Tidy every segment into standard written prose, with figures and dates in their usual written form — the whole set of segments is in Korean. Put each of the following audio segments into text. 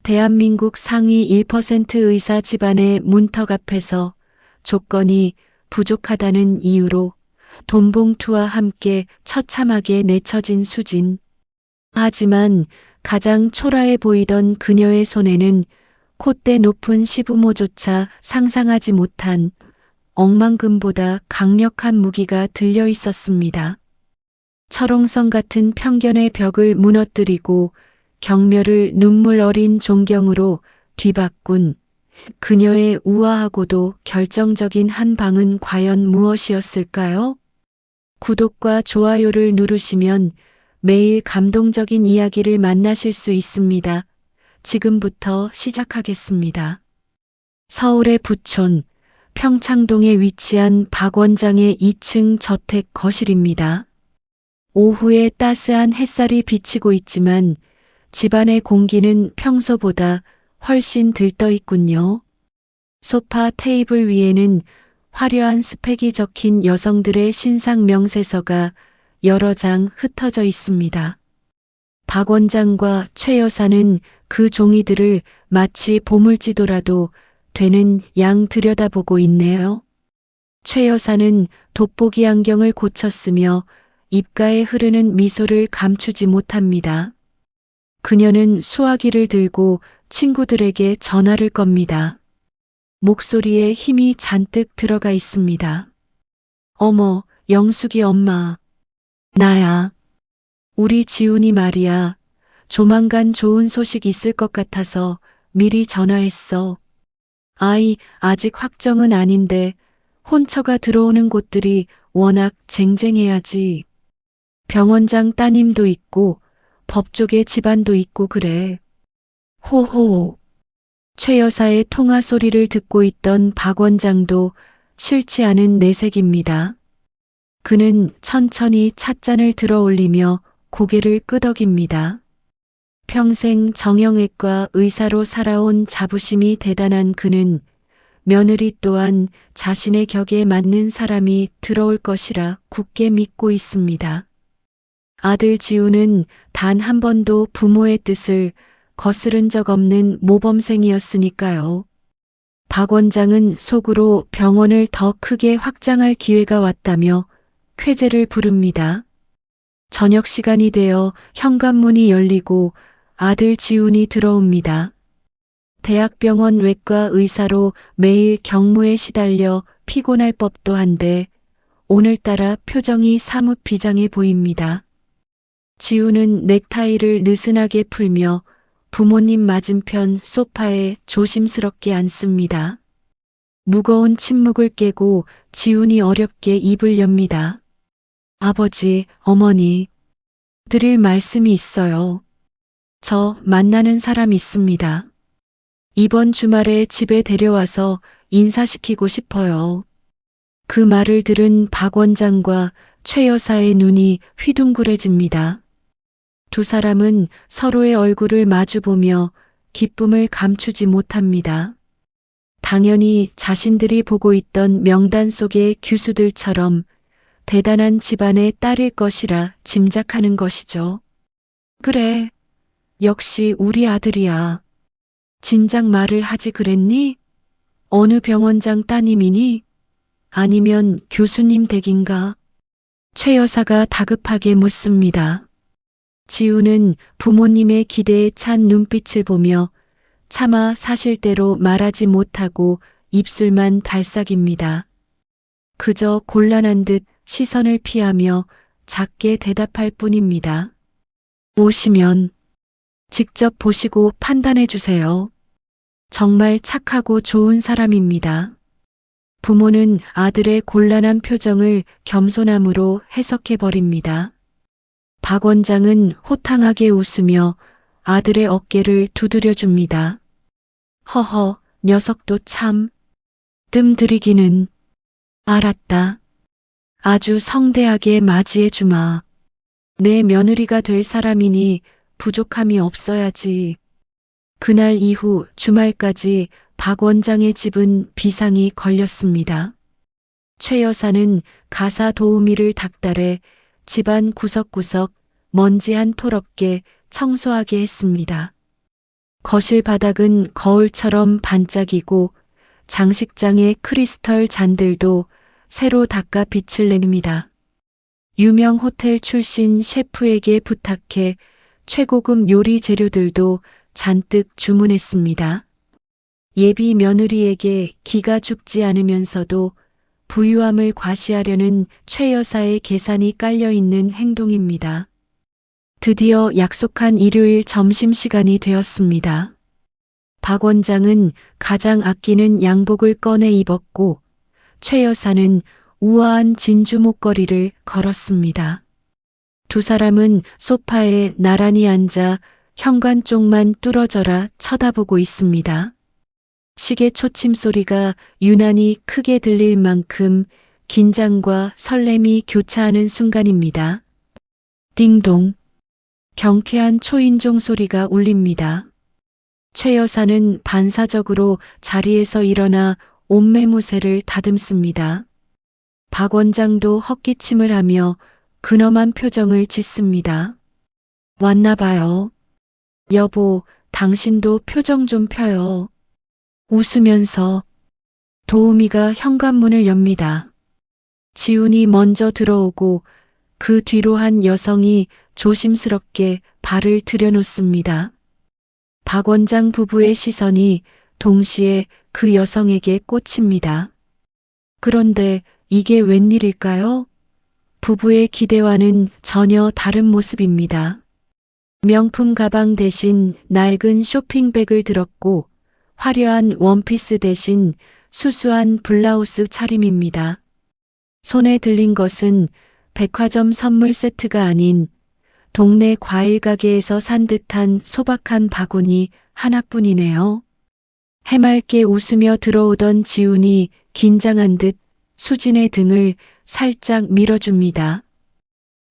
대한민국 상위 1% 의사 집안의 문턱 앞에서 조건이 부족하다는 이유로 돈봉투와 함께 처참하게 내쳐진 수진. 하지만 가장 초라해 보이던 그녀의 손에는 콧대 높은 시부모조차 상상하지 못한 억만금보다 강력한 무기가 들려 있었습니다. 철옹성 같은 편견의 벽을 무너뜨리고 경멸을 눈물 어린 존경으로 뒤바꾼 그녀의 우아하고도 결정적인 한 방은 과연 무엇이었을까요? 구독과 좋아요를 누르시면 매일 감동적인 이야기를 만나실 수 있습니다. 지금부터 시작하겠습니다. 서울의 부촌 평창동에 위치한 박 원장의 2층 저택 거실입니다. 오후에 따스한 햇살이 비치고 있지만 집안의 공기는 평소보다 훨씬 들떠 있군요. 소파 테이블 위에는 화려한 스펙이 적힌 여성들의 신상 명세서가 여러 장 흩어져 있습니다. 박 원장과 최 여사는 그 종이들을 마치 보물지도라도 되는 양 들여다보고 있네요. 최 여사는 돋보기 안경을 고쳤으며 입가에 흐르는 미소를 감추지 못합니다. 그녀는 수화기를 들고 친구들에게 전화를 겁니다. 목소리에 힘이 잔뜩 들어가 있습니다. 어머, 영숙이 엄마. 나야. 우리 지훈이 말이야. 조만간 좋은 소식 있을 것 같아서 미리 전화했어. 아직 확정은 아닌데 혼처가 들어오는 곳들이 워낙 쟁쟁해야지. 병원장 따님도 있고 법조계 집안도 있고 그래. 호호. 최 여사의 통화 소리를 듣고 있던 박 원장도 싫지 않은 내색입니다. 그는 천천히 찻잔을 들어 올리며 고개를 끄덕입니다. 평생 정형외과 의사로 살아온 자부심이 대단한 그는 며느리 또한 자신의 격에 맞는 사람이 들어올 것이라 굳게 믿고 있습니다. 아들 지우는 단 한 번도 부모의 뜻을 거스른 적 없는 모범생이었으니까요. 박 원장은 속으로 병원을 더 크게 확장할 기회가 왔다며 쾌재를 부릅니다. 저녁 시간이 되어 현관문이 열리고 아들 지훈이 들어옵니다. 대학병원 외과 의사로 매일 경무에 시달려 피곤할 법도 한데 오늘따라 표정이 사뭇 비장해 보입니다. 지훈은 넥타이를 느슨하게 풀며 부모님 맞은편 소파에 조심스럽게 앉습니다. 무거운 침묵을 깨고 지훈이 어렵게 입을 엽니다. 아버지, 어머니, 드릴 말씀이 있어요. 저 만나는 사람 있습니다. 이번 주말에 집에 데려와서 인사시키고 싶어요. 그 말을 들은 박 원장과 최 여사의 눈이 휘둥그레집니다. 두 사람은 서로의 얼굴을 마주보며 기쁨을 감추지 못합니다. 당연히 자신들이 보고 있던 명단 속의 규수들처럼 대단한 집안의 딸일 것이라 짐작하는 것이죠. 그래, 역시 우리 아들이야. 진작 말을 하지 그랬니? 어느 병원장 따님이니? 아니면 교수님 댁인가? 최 여사가 다급하게 묻습니다. 지우는 부모님의 기대에 찬 눈빛을 보며 차마 사실대로 말하지 못하고 입술만 달싹입니다. 그저 곤란한 듯 시선을 피하며 작게 대답할 뿐입니다. 오시면 직접 보시고 판단해 주세요. 정말 착하고 좋은 사람입니다. 부모는 아들의 곤란한 표정을 겸손함으로 해석해 버립니다. 박 원장은 호탕하게 웃으며 아들의 어깨를 두드려 줍니다. 허허, 녀석도 참. 뜸 들이기는. 알았다. 아주 성대하게 맞이해 주마. 내 며느리가 될 사람이니 부족함이 없어야지. 그날 이후 주말까지 박 원장의 집은 비상이 걸렸습니다. 최 여사는 가사 도우미를 닥달해 집안 구석구석 먼지 한 톨 없게 청소하게 했습니다. 거실 바닥은 거울처럼 반짝이고 장식장의 크리스털 잔들도 새로 닦아 빛을 냅니다. 유명 호텔 출신 셰프에게 부탁해 최고급 요리 재료들도 잔뜩 주문했습니다. 예비 며느리에게 기가 죽지 않으면서도 부유함을 과시하려는 최 여사의 계산이 깔려 있는 행동입니다. 드디어 약속한 일요일 점심시간이 되었습니다. 박 원장은 가장 아끼는 양복을 꺼내 입었고 최 여사는 우아한 진주 목걸이를 걸었습니다. 두 사람은 소파에 나란히 앉아 현관 쪽만 뚫어져라 쳐다보고 있습니다. 시계 초침 소리가 유난히 크게 들릴 만큼 긴장과 설렘이 교차하는 순간입니다. 띵동. 경쾌한 초인종 소리가 울립니다. 최 여사는 반사적으로 자리에서 일어나 옷매무새를 다듬습니다. 박 원장도 헛기침을 하며 근엄한 표정을 짓습니다. 왔나 봐요. 여보, 당신도 표정 좀 펴요. 웃으면서 도우미가 현관문을 엽니다. 지훈이 먼저 들어오고 그 뒤로 한 여성이 조심스럽게 발을 들여놓습니다. 박 원장 부부의 시선이 동시에 그 여성에게 꽂힙니다. 그런데 이게 웬일일까요? 부부의 기대와는 전혀 다른 모습입니다. 명품 가방 대신 낡은 쇼핑백을 들었고 화려한 원피스 대신 수수한 블라우스 차림입니다. 손에 들린 것은 백화점 선물 세트가 아닌 동네 과일 가게에서 산 듯한 소박한 바구니 하나뿐이네요. 해맑게 웃으며 들어오던 지훈이 긴장한 듯 수진의 등을 살짝 밀어줍니다.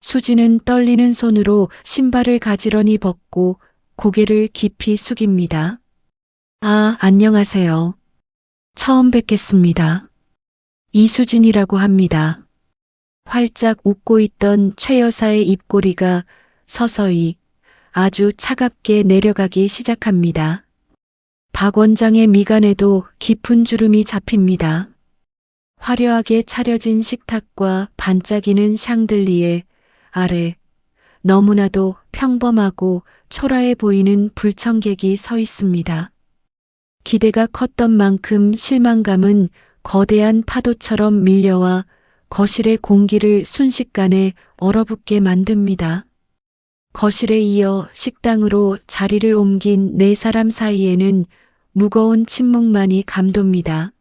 수진은 떨리는 손으로 신발을 가지런히 벗고 고개를 깊이 숙입니다. 아, 안녕하세요. 처음 뵙겠습니다. 이수진이라고 합니다. 활짝 웃고 있던 최 여사의 입꼬리가 서서히 아주 차갑게 내려가기 시작합니다. 박 원장의 미간에도 깊은 주름이 잡힙니다. 화려하게 차려진 식탁과 반짝이는 샹들리에 아래 너무나도 평범하고 초라해 보이는 불청객이 서 있습니다. 기대가 컸던 만큼 실망감은 거대한 파도처럼 밀려와 거실의 공기를 순식간에 얼어붙게 만듭니다. 거실에 이어 식당으로 자리를 옮긴 네 사람 사이에는 무거운 침묵만이 감돕니다.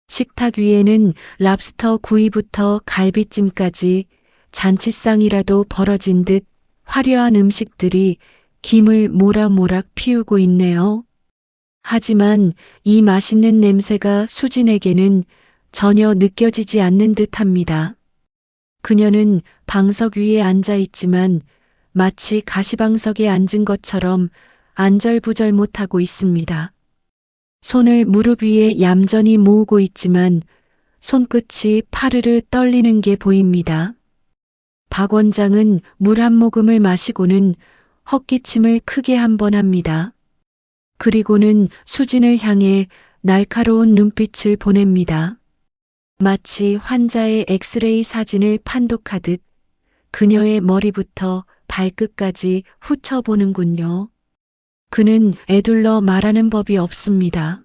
식탁 위에는 랍스터 구이부터 갈비찜까지 잔치상이라도 벌어진 듯 화려한 음식들이 김을 모락모락 피우고 있네요. 하지만 이 맛있는 냄새가 수진에게는 전혀 느껴지지 않는 듯합니다. 그녀는 방석 위에 앉아 있지만 마치 가시방석에 앉은 것처럼 안절부절 못하고 있습니다. 손을 무릎 위에 얌전히 모으고 있지만 손끝이 파르르 떨리는 게 보입니다. 박 원장은 물 한 모금을 마시고는 헛기침을 크게 한 번 합니다. 그리고는 수진을 향해 날카로운 눈빛을 보냅니다. 마치 환자의 엑스레이 사진을 판독하듯 그녀의 머리부터 발끝까지 훑어보는군요. 그는 에둘러 말하는 법이 없습니다.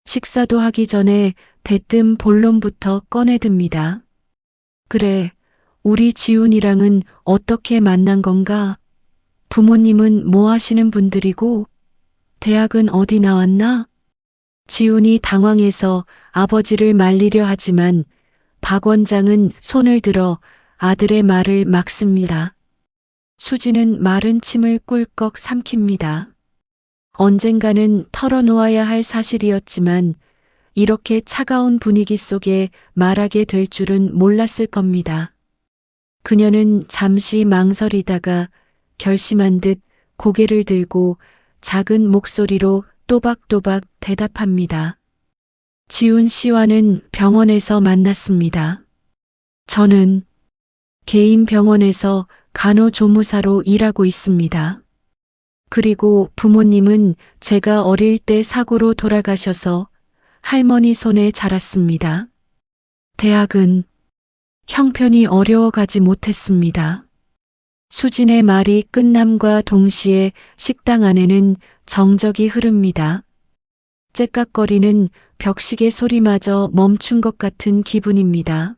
식사도 하기 전에 대뜸 본론부터 꺼내듭니다. 그래, 우리 지훈이랑은 어떻게 만난 건가? 부모님은 뭐 하시는 분들이고 대학은 어디 나왔나? 지훈이 당황해서 아버지를 말리려 하지만 박 원장은 손을 들어 아들의 말을 막습니다. 수지는 마른 침을 꿀꺽 삼킵니다. 언젠가는 털어놓아야 할 사실이었지만 이렇게 차가운 분위기 속에 말하게 될 줄은 몰랐을 겁니다. 그녀는 잠시 망설이다가 결심한 듯 고개를 들고 작은 목소리로 또박또박 대답합니다. 지훈 씨와는 병원에서 만났습니다. 저는 개인 병원에서 간호조무사로 일하고 있습니다. 그리고 부모님은 제가 어릴 때 사고로 돌아가셔서 할머니 손에 자랐습니다. 대학은 형편이 어려워가지 못했습니다. 수진의 말이 끝남과 동시에 식당 안에는 정적이 흐릅니다. 째깍거리는 벽시계 소리마저 멈춘 것 같은 기분입니다.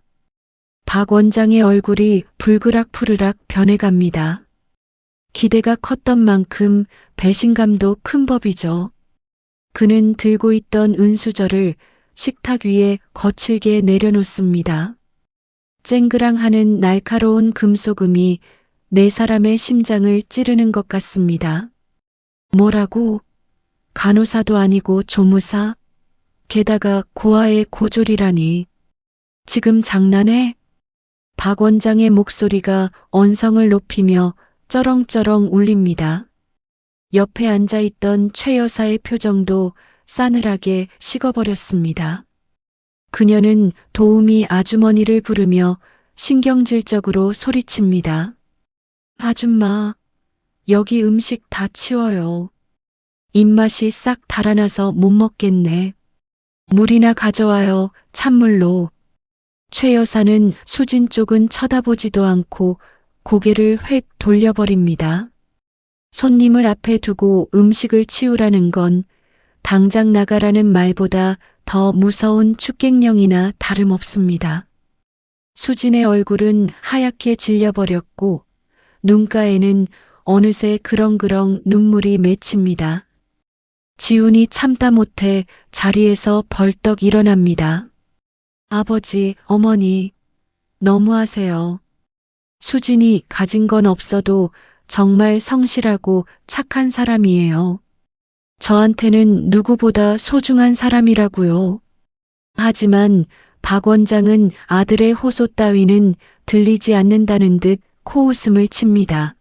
박 원장의 얼굴이 불그락푸르락 변해갑니다. 기대가 컸던 만큼 배신감도 큰 법이죠. 그는 들고 있던 은수저를 식탁 위에 거칠게 내려놓습니다. 쨍그랑하는 날카로운 금속음이 네 사람의 심장을 찌르는 것 같습니다. 뭐라고? 간호사도 아니고 조무사? 게다가 고아의 고졸이라니. 지금 장난해? 박 원장의 목소리가 언성을 높이며 쩌렁쩌렁 울립니다. 옆에 앉아있던 최 여사의 표정도 싸늘하게 식어버렸습니다. 그녀는 도우미 아주머니를 부르며 신경질적으로 소리칩니다. 아줌마, 여기 음식 다 치워요. 입맛이 싹 달아나서 못 먹겠네. 물이나 가져와요, 찬물로. 최 여사는 수진 쪽은 쳐다보지도 않고 고개를 획 돌려버립니다. 손님을 앞에 두고 음식을 치우라는 건 당장 나가라는 말보다 더 무서운 축객령이나 다름없습니다. 수진의 얼굴은 하얗게 질려버렸고 눈가에는 어느새 그렁그렁 눈물이 맺힙니다. 지훈이 참다 못해 자리에서 벌떡 일어납니다. 아버지, 어머니, 너무하세요. 수진이 가진 건 없어도 정말 성실하고 착한 사람이에요. 저한테는 누구보다 소중한 사람이라고요. 하지만 박 원장은 아들의 호소 따위는 들리지 않는다는 듯 코웃음을 칩니다.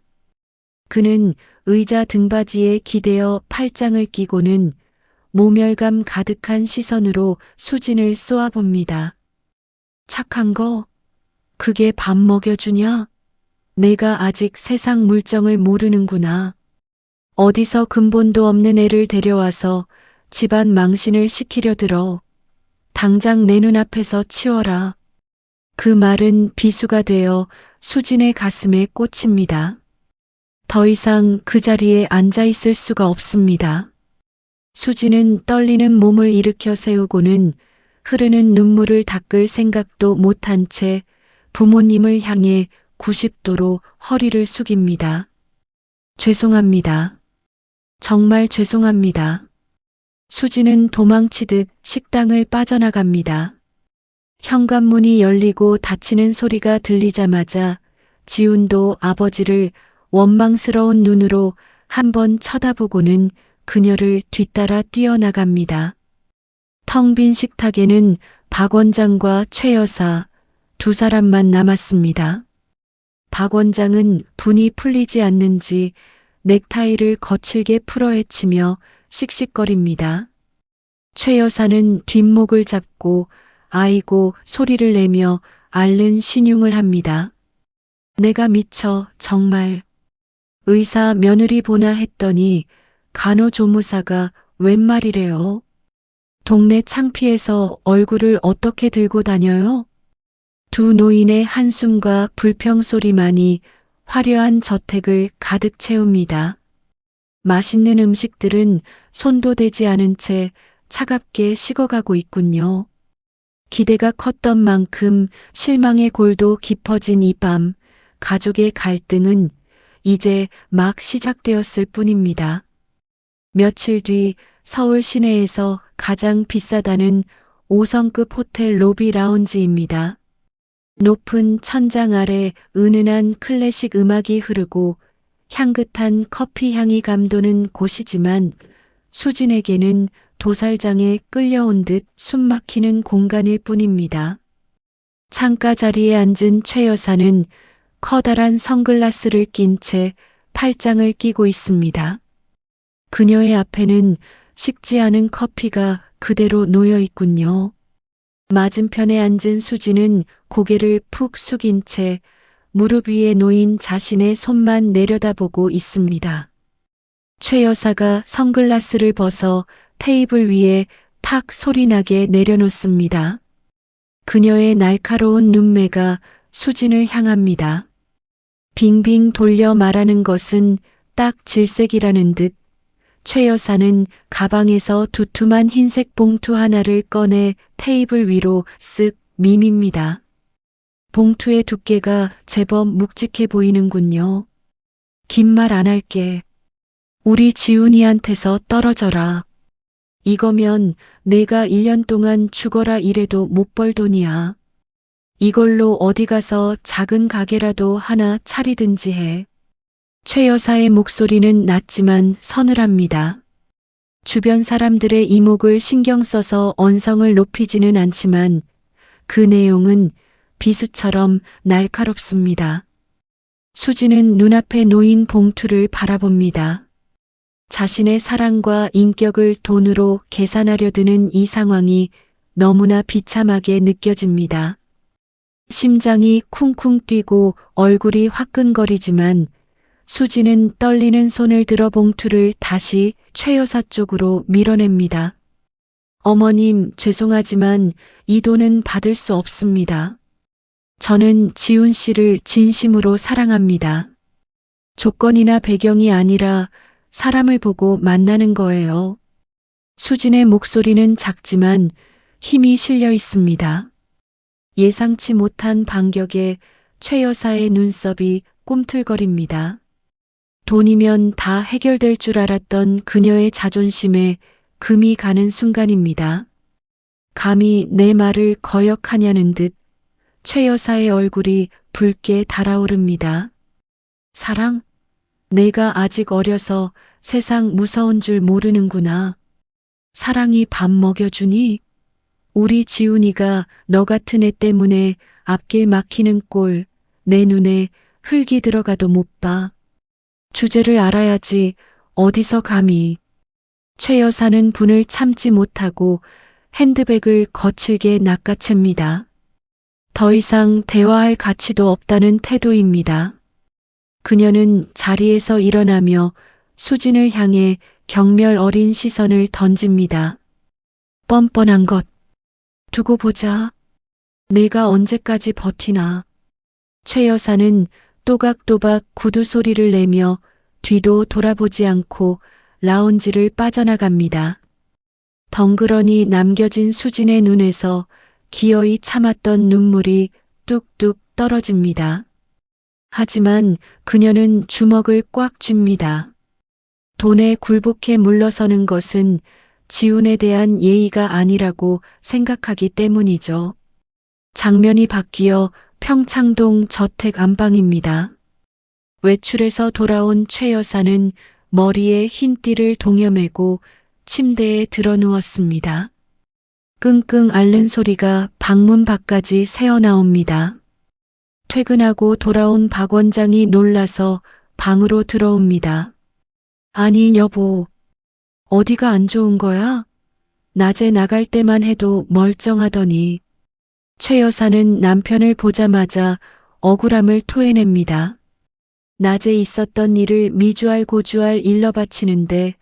그는 의자 등받이에 기대어 팔짱을 끼고는 모멸감 가득한 시선으로 수진을 쏘아봅니다. 착한 거? 그게 밥 먹여주냐? 내가 아직 세상 물정을 모르는구나. 어디서 근본도 없는 애를 데려와서 집안 망신을 시키려 들어. 당장 내 눈앞에서 치워라. 그 말은 비수가 되어 수진의 가슴에 꽂힙니다. 더 이상 그 자리에 앉아 있을 수가 없습니다. 수진은 떨리는 몸을 일으켜 세우고는 흐르는 눈물을 닦을 생각도 못한 채 부모님을 향해 90도로 허리를 숙입니다. 죄송합니다. 정말 죄송합니다. 수진은 도망치듯 식당을 빠져나갑니다. 현관문이 열리고 닫히는 소리가 들리자마자 지훈도 아버지를 원망스러운 눈으로 한번 쳐다보고는 그녀를 뒤따라 뛰어나갑니다. 텅 빈 식탁에는 박 원장과 최 여사 두 사람만 남았습니다. 박 원장은 분이 풀리지 않는지 넥타이를 거칠게 풀어헤치며 씩씩거립니다. 최 여사는 뒷목을 잡고 아이고 소리를 내며 앓는 신용을 합니다. 내가 미쳐 정말. 의사 며느리 보나 했더니 간호조무사가 웬 말이래요. 동네 창피해서 얼굴을 어떻게 들고 다녀요? 두 노인의 한숨과 불평소리만이 화려한 저택을 가득 채웁니다. 맛있는 음식들은 손도 대지 않은 채 차갑게 식어가고 있군요. 기대가 컸던 만큼 실망의 골도 깊어진 이 밤, 가족의 갈등은 이제 막 시작되었을 뿐입니다. 며칠 뒤 서울 시내에서 가장 비싸다는 5성급 호텔 로비 라운지입니다. 높은 천장 아래 은은한 클래식 음악이 흐르고 향긋한 커피 향이 감도는 곳이지만 수진에게는 도살장에 끌려온 듯 숨막히는 공간일 뿐입니다. 창가 자리에 앉은 최 여사는 커다란 선글라스를 낀 채 팔짱을 끼고 있습니다. 그녀의 앞에는 식지 않은 커피가 그대로 놓여 있군요. 맞은편에 앉은 수지는 고개를 푹 숙인 채 무릎 위에 놓인 자신의 손만 내려다보고 있습니다. 최 여사가 선글라스를 벗어 테이블 위에 탁 소리나게 내려놓습니다. 그녀의 날카로운 눈매가 수진을 향합니다. 빙빙 돌려 말하는 것은 딱 질색이라는 듯 최 여사는 가방에서 두툼한 흰색 봉투 하나를 꺼내 테이블 위로 쓱 미밉니다. 봉투의 두께가 제법 묵직해 보이는군요. 긴 말 안 할게. 우리 지훈이한테서 떨어져라. 이거면 내가 1년 동안 죽어라 일해도 못 벌 돈이야. 이걸로 어디 가서 작은 가게라도 하나 차리든지 해. 최 여사의 목소리는 낮지만 서늘합니다. 주변 사람들의 이목을 신경 써서 언성을 높이지는 않지만 그 내용은 비수처럼 날카롭습니다. 수지는 눈앞에 놓인 봉투를 바라봅니다. 자신의 사랑과 인격을 돈으로 계산하려 드는 이 상황이 너무나 비참하게 느껴집니다. 심장이 쿵쿵 뛰고 얼굴이 화끈거리지만 수지는 떨리는 손을 들어 봉투를 다시 최 여사 쪽으로 밀어냅니다. 어머님, 죄송하지만 이 돈은 받을 수 없습니다. 저는 지훈 씨를 진심으로 사랑합니다. 조건이나 배경이 아니라 사람을 보고 만나는 거예요. 수진의 목소리는 작지만 힘이 실려 있습니다. 예상치 못한 반격에 최 여사의 눈썹이 꿈틀거립니다. 돈이면 다 해결될 줄 알았던 그녀의 자존심에 금이 가는 순간입니다. 감히 내 말을 거역하냐는 듯 최 여사의 얼굴이 붉게 달아오릅니다. 사랑? 내가 아직 어려서 세상 무서운 줄 모르는구나. 사랑이 밥 먹여주니? 우리 지훈이가 너 같은 애 때문에 앞길 막히는 꼴 내 눈에 흙이 들어가도 못 봐. 주제를 알아야지 어디서 감히. 최 여사는 분을 참지 못하고 핸드백을 거칠게 낚아챕니다. 더 이상 대화할 가치도 없다는 태도입니다. 그녀는 자리에서 일어나며 수진을 향해 경멸 어린 시선을 던집니다. 뻔뻔한 것. 두고 보자. 내가 언제까지 버티나. 최 여사는 또각또각 구두 소리를 내며 뒤도 돌아보지 않고 라운지를 빠져나갑니다. 덩그러니 남겨진 수진의 눈에서 기어이 참았던 눈물이 뚝뚝 떨어집니다. 하지만 그녀는 주먹을 꽉 쥡니다. 돈에 굴복해 물러서는 것은 지훈에 대한 예의가 아니라고 생각하기 때문이죠. 장면이 바뀌어 평창동 저택 안방입니다. 외출해서 돌아온 최 여사는 머리에 흰 띠를 동여매고 침대에 드러누웠습니다. 끙끙 앓는 소리가 방문 밖까지 새어나옵니다. 퇴근하고 돌아온 박 원장이 놀라서 방으로 들어옵니다. 아니 여보, 어디가 안 좋은 거야? 낮에 나갈 때만 해도 멀쩡하더니. 최 여사는 남편을 보자마자 억울함을 토해냅니다. 낮에 있었던 일을 미주알 고주알 일러 바치는데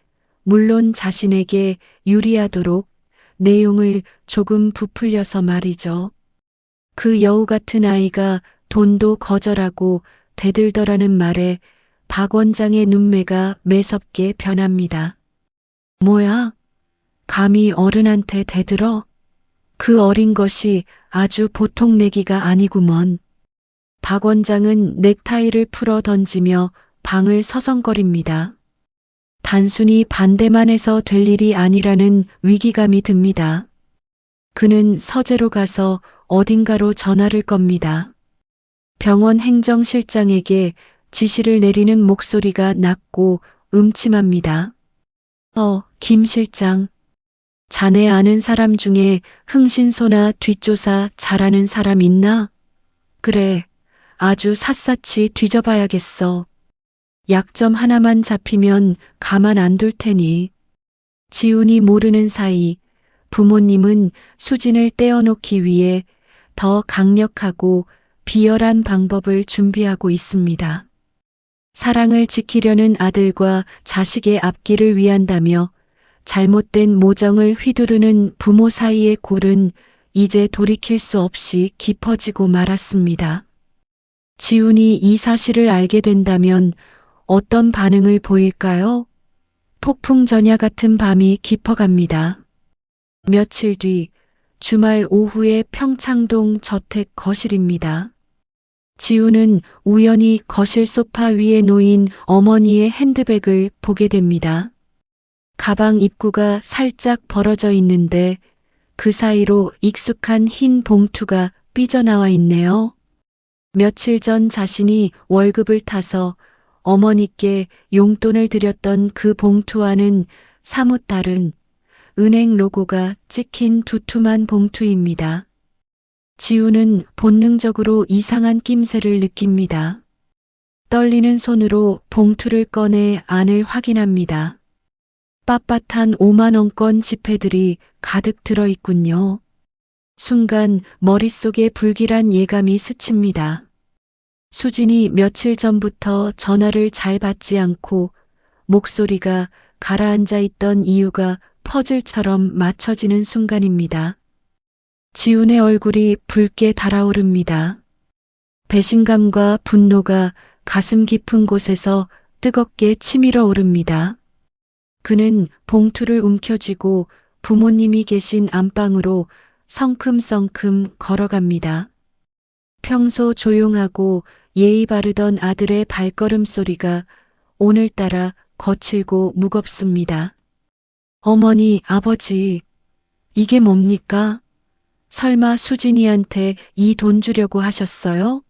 물론 자신에게 유리하도록 내용을 조금 부풀려서 말이죠. 그 여우 같은 아이가 돈도 거절하고 대들더라는 말에 박 원장의 눈매가 매섭게 변합니다. 뭐야? 감히 어른한테 대들어? 그 어린 것이 아주 보통 내기가 아니구먼. 박 원장은 넥타이를 풀어 던지며 방을 서성거립니다. 단순히 반대만 해서 될 일이 아니라는 위기감이 듭니다. 그는 서재로 가서 어딘가로 전화를 겁니다. 병원 행정실장에게 지시를 내리는 목소리가 낮고 음침합니다. 김 실장. 자네 아는 사람 중에 흥신소나 뒷조사 잘하는 사람 있나? 그래, 아주 샅샅이 뒤져봐야겠어. 약점 하나만 잡히면 가만 안 둘 테니. 지훈이 모르는 사이 부모님은 수진을 떼어놓기 위해 더 강력하고 비열한 방법을 준비하고 있습니다. 사랑을 지키려는 아들과 자식의 앞길을 위한다며 잘못된 모정을 휘두르는 부모 사이의 골은 이제 돌이킬 수 없이 깊어지고 말았습니다. 지훈이 이 사실을 알게 된다면 어떤 반응을 보일까요? 폭풍전야 같은 밤이 깊어갑니다. 며칠 뒤 주말 오후의 평창동 저택 거실입니다. 지훈은 우연히 거실 소파 위에 놓인 어머니의 핸드백을 보게 됩니다. 가방 입구가 살짝 벌어져 있는데 그 사이로 익숙한 흰 봉투가 삐져나와 있네요. 며칠 전 자신이 월급을 타서 어머니께 용돈을 드렸던 그 봉투와는 사뭇 다른 은행 로고가 찍힌 두툼한 봉투입니다. 지훈은 본능적으로 이상한 낌새를 느낍니다. 떨리는 손으로 봉투를 꺼내 안을 확인합니다. 빳빳한 5만원권 지폐들이 가득 들어있군요. 순간 머릿속에 불길한 예감이 스칩니다. 수진이 며칠 전부터 전화를 잘 받지 않고 목소리가 가라앉아 있던 이유가 퍼즐처럼 맞춰지는 순간입니다. 지훈의 얼굴이 붉게 달아오릅니다. 배신감과 분노가 가슴 깊은 곳에서 뜨겁게 치밀어 오릅니다. 그는 봉투를 움켜쥐고 부모님이 계신 안방으로 성큼성큼 걸어갑니다. 평소 조용하고 예의 바르던 아들의 발걸음 소리가 오늘따라 거칠고 무겁습니다. 어머니, 아버지, 이게 뭡니까? 설마 수진이한테 이 돈 주려고 하셨어요?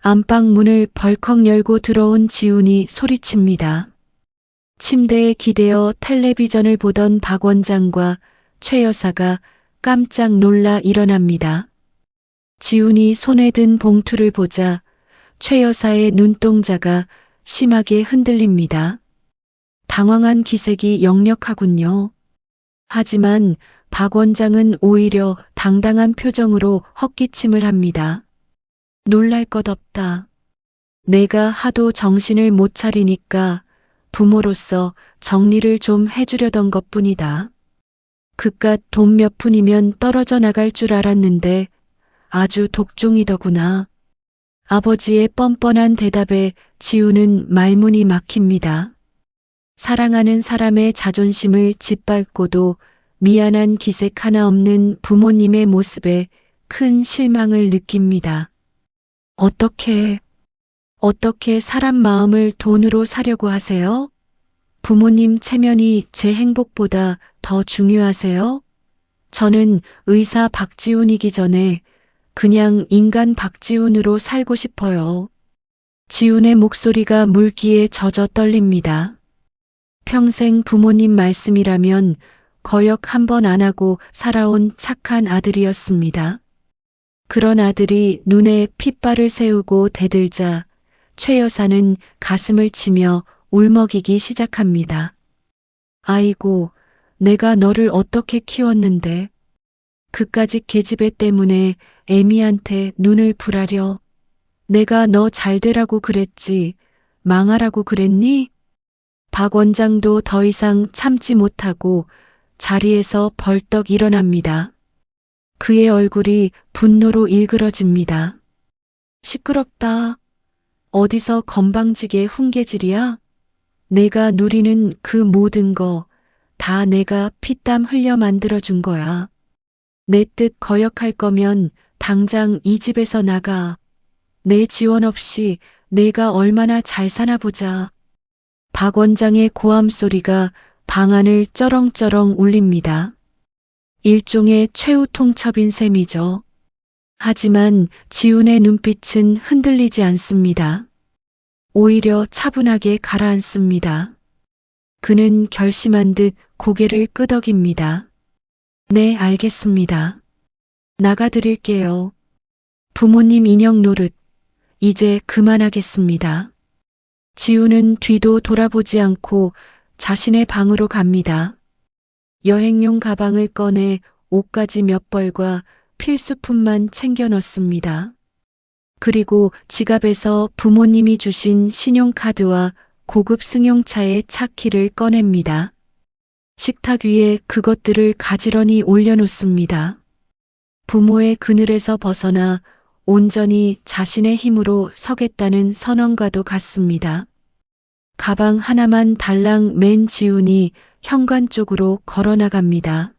안방 문을 벌컥 열고 들어온 지훈이 소리칩니다. 침대에 기대어 텔레비전을 보던 박 원장과 최 여사가 깜짝 놀라 일어납니다. 지훈이 손에 든 봉투를 보자 최 여사의 눈동자가 심하게 흔들립니다. 당황한 기색이 역력하군요. 하지만 박 원장은 오히려 당당한 표정으로 헛기침을 합니다. 놀랄 것 없다. 내가 하도 정신을 못 차리니까 부모로서 정리를 좀 해주려던 것뿐이다. 그깟 돈 몇 푼이면 떨어져 나갈 줄 알았는데 아주 독종이더구나. 아버지의 뻔뻔한 대답에 지훈은 말문이 막힙니다. 사랑하는 사람의 자존심을 짓밟고도 미안한 기색 하나 없는 부모님의 모습에 큰 실망을 느낍니다. 어떻게 사람 마음을 돈으로 사려고 하세요? 부모님 체면이 제 행복보다 더 중요하세요? 저는 의사 박지훈이기 전에 그냥 인간 박지훈으로 살고 싶어요. 지훈의 목소리가 물기에 젖어 떨립니다. 평생 부모님 말씀이라면 거역 한 번 안 하고 살아온 착한 아들이었습니다. 그런 아들이 눈에 핏발을 세우고 대들자 최 여사는 가슴을 치며 울먹이기 시작합니다. 아이고, 내가 너를 어떻게 키웠는데 그까짓 계집애 때문에 애미한테 눈을 불하려. 내가 너 잘 되라고 그랬지 망하라고 그랬니? 박 원장도 더 이상 참지 못하고 자리에서 벌떡 일어납니다. 그의 얼굴이 분노로 일그러집니다. 시끄럽다. 어디서 건방지게 훈계질이야? 내가 누리는 그 모든 거 다 내가 피땀 흘려 만들어준 거야. 내 뜻 거역할 거면 당장 이 집에서 나가. 내 지원 없이 내가 얼마나 잘 사나 보자. 박 원장의 고함 소리가 방 안을 쩌렁쩌렁 울립니다. 일종의 최후 통첩인 셈이죠. 하지만 지훈의 눈빛은 흔들리지 않습니다. 오히려 차분하게 가라앉습니다. 그는 결심한 듯 고개를 끄덕입니다. 네, 알겠습니다. 나가드릴게요. 부모님 인형 노릇, 이제 그만하겠습니다. 지훈은 뒤도 돌아보지 않고 자신의 방으로 갑니다. 여행용 가방을 꺼내 옷가지 몇 벌과 필수품만 챙겨 넣습니다. 그리고 지갑에서 부모님이 주신 신용카드와 고급 승용차의 차키를 꺼냅니다. 식탁 위에 그것들을 가지런히 올려놓습니다. 부모의 그늘에서 벗어나 온전히 자신의 힘으로 서겠다는 선언과도 같습니다. 가방 하나만 달랑 맨 지훈이 현관 쪽으로 걸어나갑니다.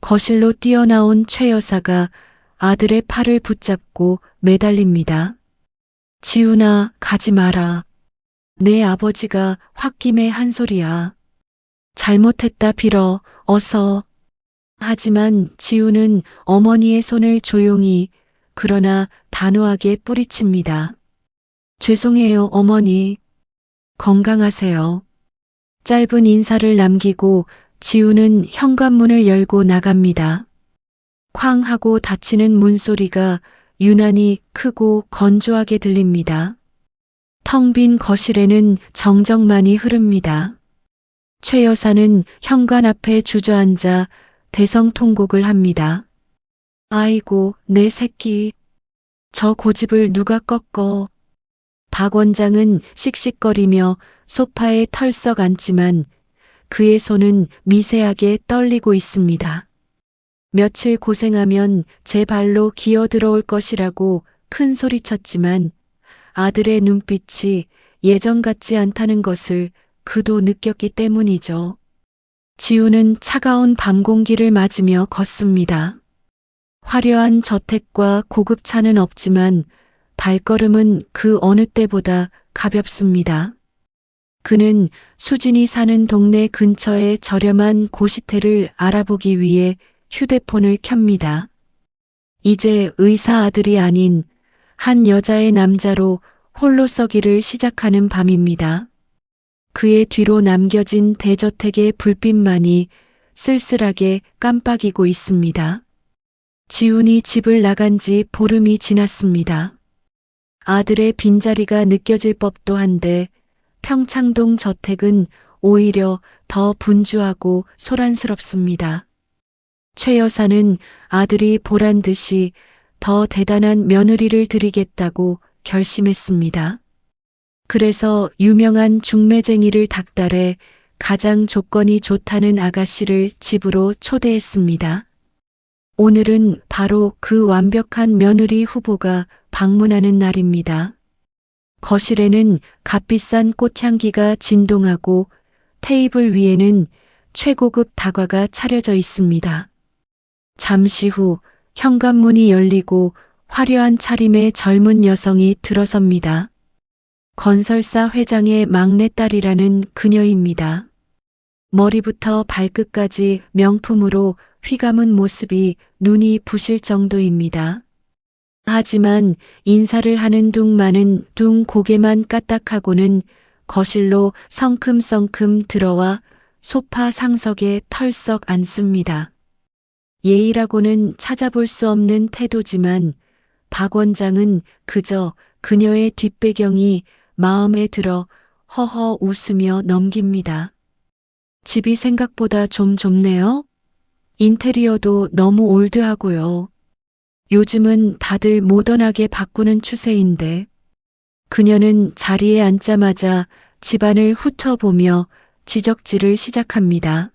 거실로 뛰어나온 최 여사가 아들의 팔을 붙잡고 매달립니다. 지훈아, 가지 마라. 내 아버지가 홧김에 한 소리야. 잘못했다 빌어, 어서. 하지만 지훈은 어머니의 손을 조용히 그러나 단호하게 뿌리칩니다. 죄송해요, 어머니. 건강하세요. 짧은 인사를 남기고 지훈은 현관문을 열고 나갑니다. 쾅 하고 닫히는 문소리가 유난히 크고 건조하게 들립니다. 텅 빈 거실에는 정적만이 흐릅니다. 최 여사는 현관 앞에 주저앉아 대성통곡을 합니다. 아이고, 내 새끼. 저 고집을 누가 꺾어. 박 원장은 씩씩거리며 소파에 털썩 앉지만 그의 손은 미세하게 떨리고 있습니다. 며칠 고생하면 제 발로 기어 들어올 것이라고 큰 소리쳤지만 아들의 눈빛이 예전 같지 않다는 것을 그도 느꼈기 때문이죠. 지우는 차가운 밤 공기를 맞으며 걷습니다. 화려한 저택과 고급차는 없지만 발걸음은 그 어느 때보다 가볍습니다. 그는 수진이 사는 동네 근처의 저렴한 고시텔을 알아보기 위해 휴대폰을 켭니다. 이제 의사 아들이 아닌 한 여자의 남자로 홀로 서기를 시작하는 밤입니다. 그의 뒤로 남겨진 대저택의 불빛만이 쓸쓸하게 깜빡이고 있습니다. 지훈이 집을 나간 지 보름이 지났습니다. 아들의 빈자리가 느껴질 법도 한데 평창동 저택은 오히려 더 분주하고 소란스럽습니다. 최 여사는 아들이 보란 듯이 더 대단한 며느리를 들이겠다고 결심했습니다. 그래서 유명한 중매쟁이를 닥달해 가장 조건이 좋다는 아가씨를 집으로 초대했습니다. 오늘은 바로 그 완벽한 며느리 후보가 방문하는 날입니다. 거실에는 값비싼 꽃향기가 진동하고 테이블 위에는 최고급 다과가 차려져 있습니다. 잠시 후 현관문이 열리고 화려한 차림의 젊은 여성이 들어섭니다. 건설사 회장의 막내딸이라는 그녀입니다. 머리부터 발끝까지 명품으로 휘감은 모습이 눈이 부실 정도입니다. 하지만 인사를 하는 둥 마는 둥 고개만 까딱하고는 거실로 성큼성큼 들어와 소파 상석에 털썩 앉습니다. 예의라고는 찾아볼 수 없는 태도지만 박 원장은 그저 그녀의 뒷배경이 마음에 들어 허허 웃으며 넘깁니다. 집이 생각보다 좀 좁네요. 인테리어도 너무 올드하고요. 요즘은 다들 모던하게 바꾸는 추세인데. 그녀는 자리에 앉자마자 집안을 훑어보며 지적질을 시작합니다.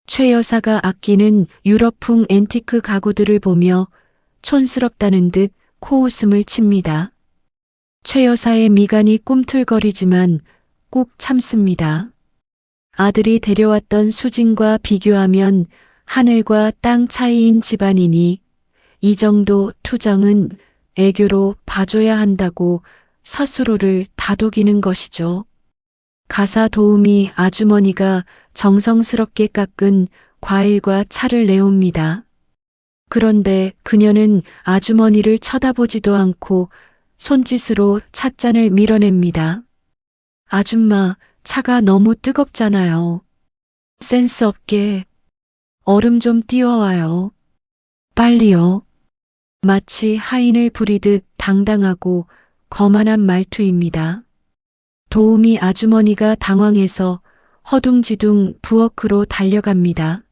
최 여사가 아끼는 유럽풍 앤티크 가구들을 보며 촌스럽다는 듯 코웃음을 칩니다. 최 여사의 미간이 꿈틀거리지만 꾹 참습니다. 아들이 데려왔던 수진과 비교하면 하늘과 땅 차이인 집안이니 이 정도 투정은 애교로 봐줘야 한다고 스스로를 다독이는 것이죠. 가사 도우미 아주머니가 정성스럽게 깎은 과일과 차를 내옵니다. 그런데 그녀는 아주머니를 쳐다보지도 않고 손짓으로 찻잔을 밀어냅니다. 아줌마, 차가 너무 뜨겁잖아요. 센스 없게. 얼음 좀 띄워와요. 빨리요. 마치 하인을 부리듯 당당하고 거만한 말투입니다. 도우미 아주머니가 당황해서 허둥지둥 부엌으로 달려갑니다.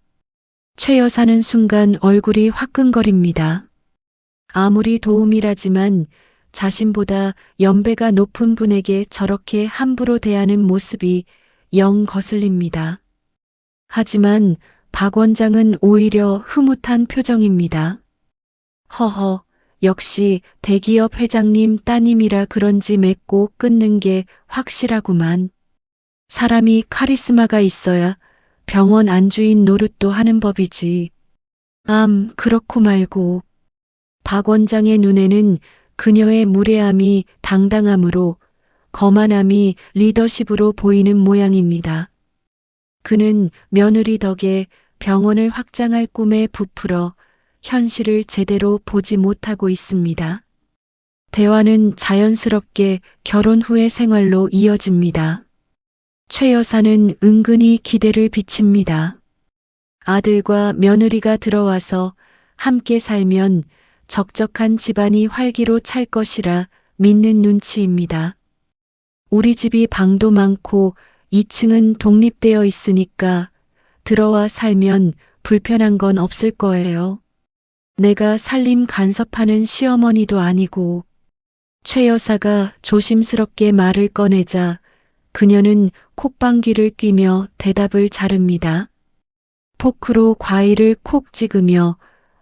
최 여사는 순간 얼굴이 화끈거립니다. 아무리 도우미라지만 자신보다 연배가 높은 분에게 저렇게 함부로 대하는 모습이 영 거슬립니다. 하지만 박 원장은 오히려 흐뭇한 표정입니다. 허허, 역시 대기업 회장님 따님이라 그런지 맺고 끊는 게 확실하구만. 사람이 카리스마가 있어야 병원 안주인 노릇도 하는 법이지. 그렇고 말고. 박 원장의 눈에는 그녀의 무례함이 당당함으로, 거만함이 리더십으로 보이는 모양입니다. 그는 며느리 덕에 병원을 확장할 꿈에 부풀어 현실을 제대로 보지 못하고 있습니다. 대화는 자연스럽게 결혼 후의 생활로 이어집니다. 최 여사는 은근히 기대를 비칩니다. 아들과 며느리가 들어와서 함께 살면 적적한 집안이 활기로 찰 것이라 믿는 눈치입니다. 우리 집이 방도 많고 2층은 독립되어 있으니까 들어와 살면 불편한 건 없을 거예요. 내가 살림 간섭하는 시어머니도 아니고. 최 여사가 조심스럽게 말을 꺼내자 그녀는 콧방귀를 뀌며 대답을 자릅니다. 포크로 과일을 콕 찍으며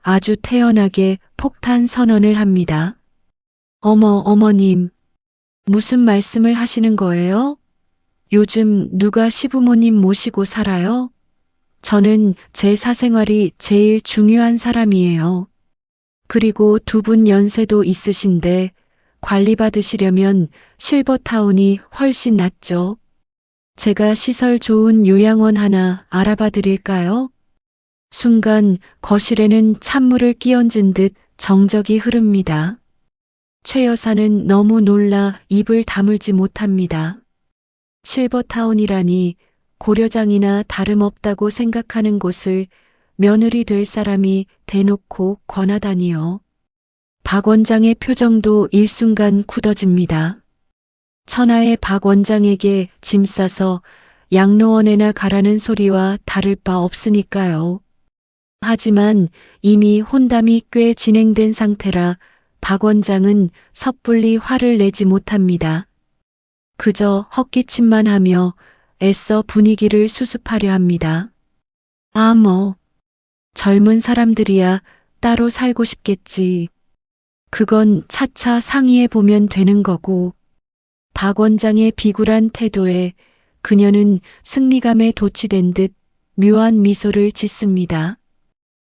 아주 태연하게 폭탄 선언을 합니다. 어머님, 무슨 말씀을 하시는 거예요? 요즘 누가 시부모님 모시고 살아요? 저는 제 사생활이 제일 중요한 사람이에요. 그리고 두 분 연세도 있으신데 관리받으시려면 실버타운이 훨씬 낫죠. 제가 시설 좋은 요양원 하나 알아봐 드릴까요? 순간 거실에는 찬물을 끼얹은 듯 정적이 흐릅니다. 최 여사는 너무 놀라 입을 다물지 못합니다. 실버타운이라니 고려장이나 다름없다고 생각하는 곳을 며느리 될 사람이 대놓고 권하다니요. 박 원장의 표정도 일순간 굳어집니다. 천하의 박 원장에게 짐 싸서 양로원에나 가라는 소리와 다를 바 없으니까요. 하지만 이미 혼담이 꽤 진행된 상태라 박 원장은 섣불리 화를 내지 못합니다. 그저 헛기침만 하며 애써 분위기를 수습하려 합니다. 젊은 사람들이야 따로 살고 싶겠지. 그건 차차 상의해 보면 되는 거고. 박 원장의 비굴한 태도에 그녀는 승리감에 도취된 듯 묘한 미소를 짓습니다.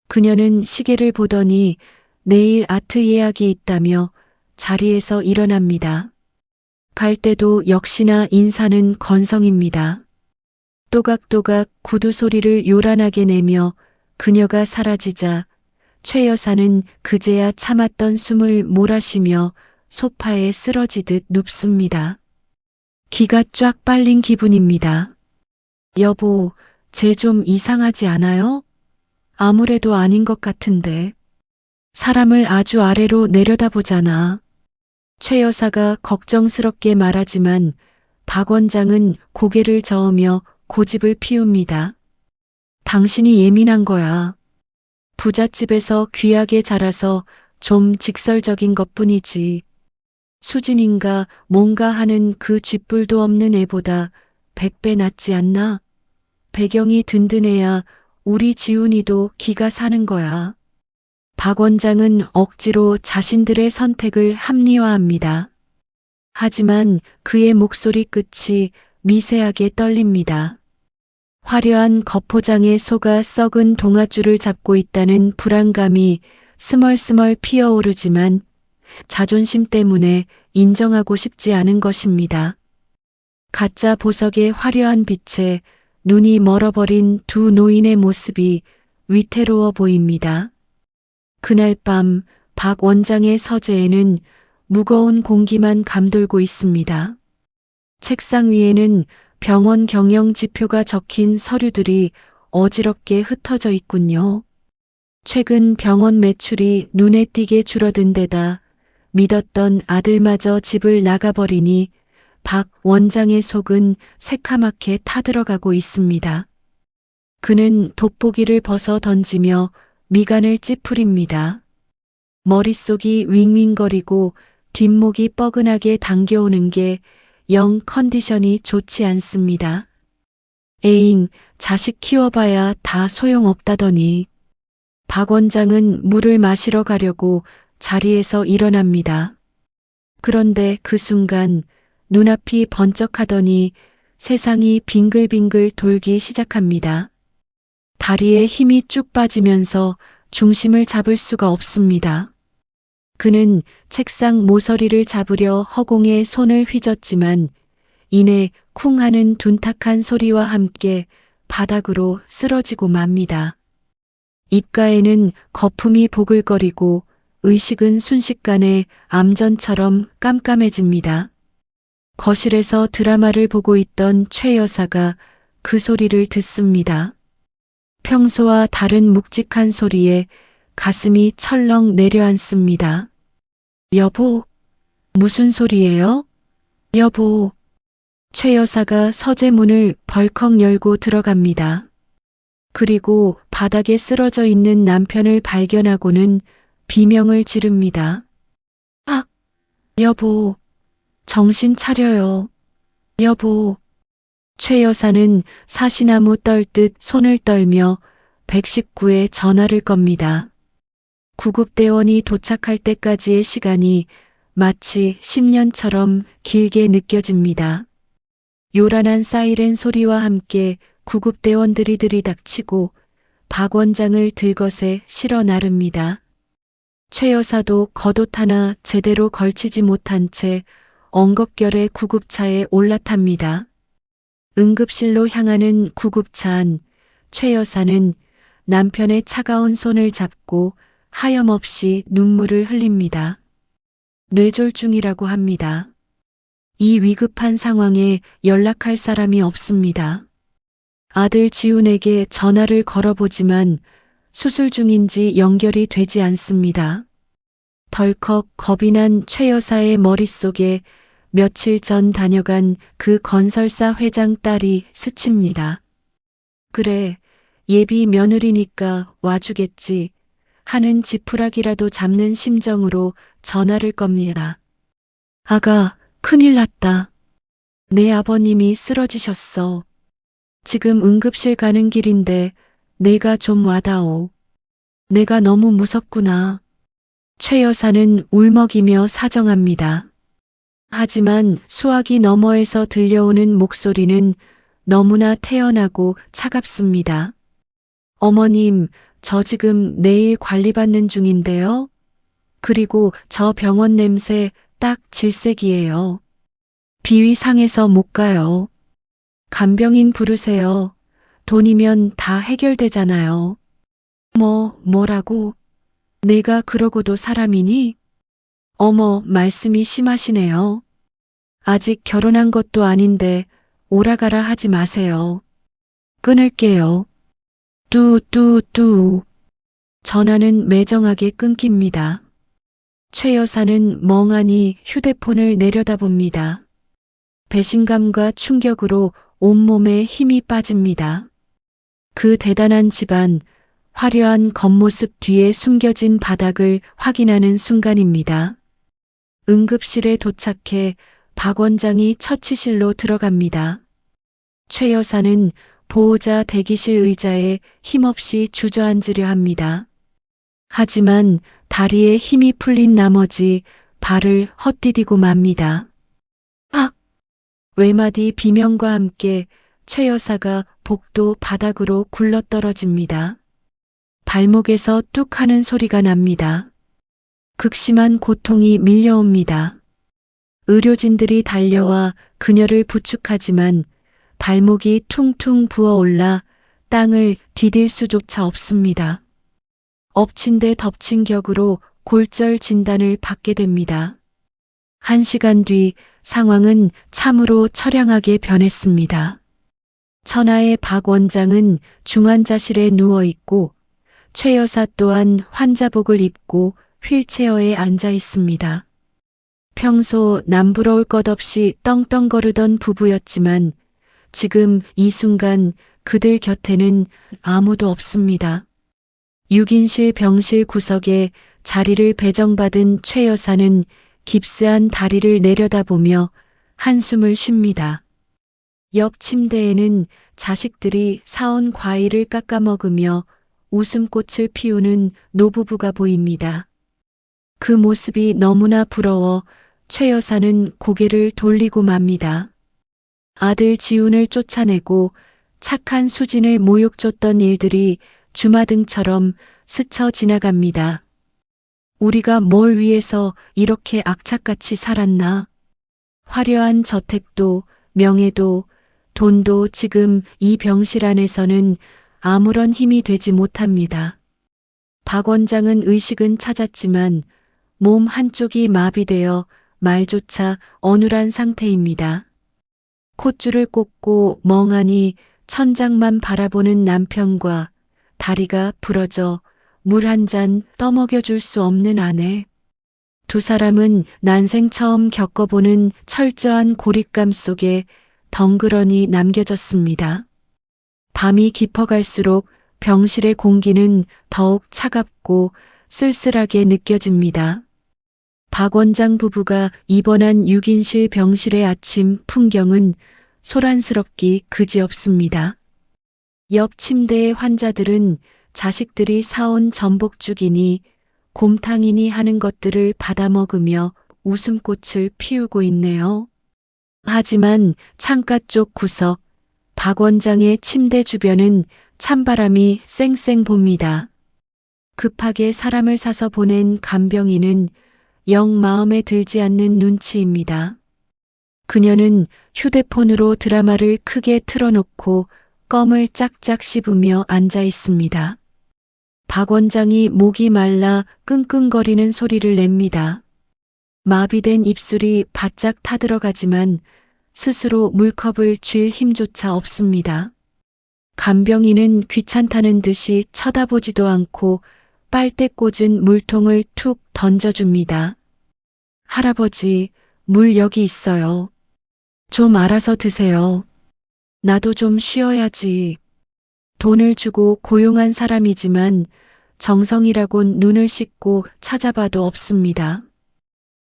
그녀는 시계를 보더니 내일 아트 예약이 있다며 자리에서 일어납니다. 갈 때도 역시나 인사는 건성입니다. 또각또각 구두 소리를 요란하게 내며 그녀가 사라지자 최 여사는 그제야 참았던 숨을 몰아쉬며 소파에 쓰러지듯 눕습니다. 기가 쫙 빨린 기분입니다. 여보, 쟤 좀 이상하지 않아요? 아무래도 아닌 것 같은데. 사람을 아주 아래로 내려다보잖아. 최 여사가 걱정스럽게 말하지만 박 원장은 고개를 저으며 고집을 피웁니다. 당신이 예민한 거야. 부잣집에서 귀하게 자라서 좀 직설적인 것뿐이지. 수진인가 뭔가 하는 그 쥐뿔도 없는 애보다 100배 낫지 않나? 배경이 든든해야 우리 지훈이도 기가 사는 거야. 박 원장은 억지로 자신들의 선택을 합리화합니다. 하지만 그의 목소리 끝이 미세하게 떨립니다. 화려한 겉포장에 속아 썩은 동아줄을 잡고 있다는 불안감이 스멀스멀 피어오르지만 자존심 때문에 인정하고 싶지 않은 것입니다. 가짜 보석의 화려한 빛에 눈이 멀어버린 두 노인의 모습이 위태로워 보입니다. 그날 밤 박 원장의 서재에는 무거운 공기만 감돌고 있습니다. 책상 위에는 병원 경영 지표가 적힌 서류들이 어지럽게 흩어져 있군요. 최근 병원 매출이 눈에 띄게 줄어든 데다 믿었던 아들마저 집을 나가버리니 박 원장의 속은 새카맣게 타들어가고 있습니다. 그는 돋보기를 벗어 던지며 미간을 찌푸립니다. 머릿속이 윙윙거리고 뒷목이 뻐근하게 당겨오는 게 영 컨디션이 좋지 않습니다. 에잉, 자식 키워봐야 다 소용없다더니. 박 원장은 물을 마시러 가려고 자리에서 일어납니다. 그런데 그 순간 눈앞이 번쩍하더니 세상이 빙글빙글 돌기 시작합니다. 다리에 힘이 쭉 빠지면서 중심을 잡을 수가 없습니다. 그는 책상 모서리를 잡으려 허공에 손을 휘젓지만 이내 쿵 하는 둔탁한 소리와 함께 바닥으로 쓰러지고 맙니다. 입가에는 거품이 보글거리고 의식은 순식간에 암전처럼 깜깜해집니다. 거실에서 드라마를 보고 있던 최 여사가 그 소리를 듣습니다. 평소와 다른 묵직한 소리에 가슴이 철렁 내려앉습니다. 여보, 무슨 소리예요? 여보. 최 여사가 서재문을 벌컥 열고 들어갑니다. 그리고 바닥에 쓰러져 있는 남편을 발견하고는 비명을 지릅니다. 아, 여보, 정신 차려요. 여보. 최 여사는 사시나무 떨듯 손을 떨며 119에 전화를 겁니다. 구급대원이 도착할 때까지의 시간이 마치 10년처럼 길게 느껴집니다. 요란한 사이렌 소리와 함께 구급대원들이 들이닥치고 박 원장을 들것에 실어 나릅니다. 최 여사도 겉옷 하나 제대로 걸치지 못한 채 엉겁결에 구급차에 올라탑니다. 응급실로 향하는 구급차 안 최 여사는 남편의 차가운 손을 잡고 하염없이 눈물을 흘립니다. 뇌졸중이라고 합니다. 이 위급한 상황에 연락할 사람이 없습니다. 아들 지훈에게 전화를 걸어보지만 수술 중인지 연결이 되지 않습니다. 덜컥 겁이 난 최 여사의 머릿속에 며칠 전 다녀간 그 건설사 회장 딸이 스칩니다. 그래, 예비 며느리니까 와주겠지 하는 지푸라기라도 잡는 심정으로 전화를 겁니다. 아가, 큰일 났다. 내 아버님이 쓰러지셨어. 지금 응급실 가는 길인데 내가 좀 와다오. 내가 너무 무섭구나. 최 여사는 울먹이며 사정합니다. 하지만 수화기 너머에서 들려오는 목소리는 너무나 태연하고 차갑습니다. 어머님, 저 지금 내일 관리받는 중인데요. 그리고 저 병원 냄새 딱 질색이에요. 비위 상해서 못 가요. 간병인 부르세요. 돈이면 다 해결되잖아요. 뭐라고? 내가 그러고도 사람이니? 어머, 말씀이 심하시네요. 아직 결혼한 것도 아닌데 오라가라 하지 마세요. 끊을게요. 뚜. 전화는 매정하게 끊깁니다. 최 여사는 멍하니 휴대폰을 내려다봅니다. 배신감과 충격으로 온몸에 힘이 빠집니다. 그 대단한 집안, 화려한 겉모습 뒤에 숨겨진 바닥을 확인하는 순간입니다. 응급실에 도착해 박 원장이 처치실로 들어갑니다. 최 여사는 보호자 대기실 의자에 힘없이 주저앉으려 합니다. 하지만 다리에 힘이 풀린 나머지 발을 헛디디고 맙니다. 악! 외마디 비명과 함께 최 여사가 복도 바닥으로 굴러떨어집니다. 발목에서 뚝 하는 소리가 납니다. 극심한 고통이 밀려옵니다. 의료진들이 달려와 그녀를 부축하지만 발목이 퉁퉁 부어올라 땅을 디딜 수조차 없습니다. 엎친 데 덮친 격으로 골절 진단을 받게 됩니다. 1시간 뒤 상황은 참으로 처량하게 변했습니다. 천하의 박 원장은 중환자실에 누워있고 최 여사 또한 환자복을 입고 휠체어에 앉아 있습니다. 평소 남부러울 것 없이 떵떵거리던 부부였지만 지금 이 순간 그들 곁에는 아무도 없습니다. 6인실 병실 구석에 자리를 배정받은 최 여사는 깁스한 다리를 내려다보며 한숨을 쉽니다. 옆 침대에는 자식들이 사온 과일을 깎아 먹으며 웃음꽃을 피우는 노부부가 보입니다. 그 모습이 너무나 부러워 최 여사는 고개를 돌리고 맙니다. 아들 지훈을 쫓아내고 착한 수진을 모욕 줬던 일들이 주마등처럼 스쳐 지나갑니다. 우리가 뭘 위해서 이렇게 악착같이 살았나? 화려한 저택도 명예도 돈도 지금 이 병실 안에서는 아무런 힘이 되지 못합니다. 박 원장은 의식은 찾았지만 몸 한쪽이 마비되어 말조차 어눌한 상태입니다. 콧줄을 꽂고 멍하니 천장만 바라보는 남편과 다리가 부러져 물 한 잔 떠먹여줄 수 없는 아내. 두 사람은 난생 처음 겪어보는 철저한 고립감 속에 덩그러니 남겨졌습니다. 밤이 깊어갈수록 병실의 공기는 더욱 차갑고 쓸쓸하게 느껴집니다. 박 원장 부부가 입원한 6인실 병실의 아침 풍경은 소란스럽기 그지없습니다. 옆 침대의 환자들은 자식들이 사온 전복죽이니 곰탕이니 하는 것들을 받아먹으며 웃음꽃을 피우고 있네요. 하지만 창가 쪽 구석, 박 원장의 침대 주변은 찬바람이 쌩쌩 붑니다. 급하게 사람을 사서 보낸 간병인은 영 마음에 들지 않는 눈치입니다. 그녀는 휴대폰으로 드라마를 크게 틀어놓고 껌을 짝짝 씹으며 앉아 있습니다. 박 원장이 목이 말라 끙끙거리는 소리를 냅니다. 마비된 입술이 바짝 타들어가지만 스스로 물컵을 쥘 힘조차 없습니다. 간병인은 귀찮다는 듯이 쳐다보지도 않고 빨대 꽂은 물통을 툭 던져줍니다. 할아버지, 물 여기 있어요. 좀 알아서 드세요. 나도 좀 쉬어야지. 돈을 주고 고용한 사람이지만 정성이라곤 눈을 씻고 찾아봐도 없습니다.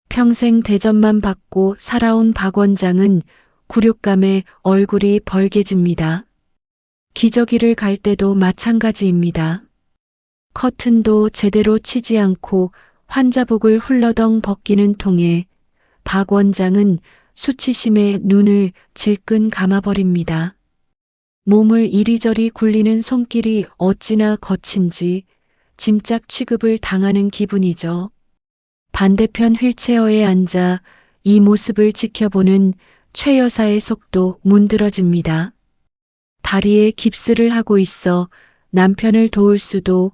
평생 대접만 받고 살아온 박 원장은 굴욕감에 얼굴이 벌개집니다. 기저귀를 갈 때도 마찬가지입니다. 커튼도 제대로 치지 않고 환자복을 훌러덩 벗기는 통에 박 원장은 수치심에 눈을 질끈 감아버립니다. 몸을 이리저리 굴리는 손길이 어찌나 거친지 짐짝 취급을 당하는 기분이죠. 반대편 휠체어에 앉아 이 모습을 지켜보는 최 여사의 속도 문드러집니다. 다리에 깁스를 하고 있어 남편을 도울 수도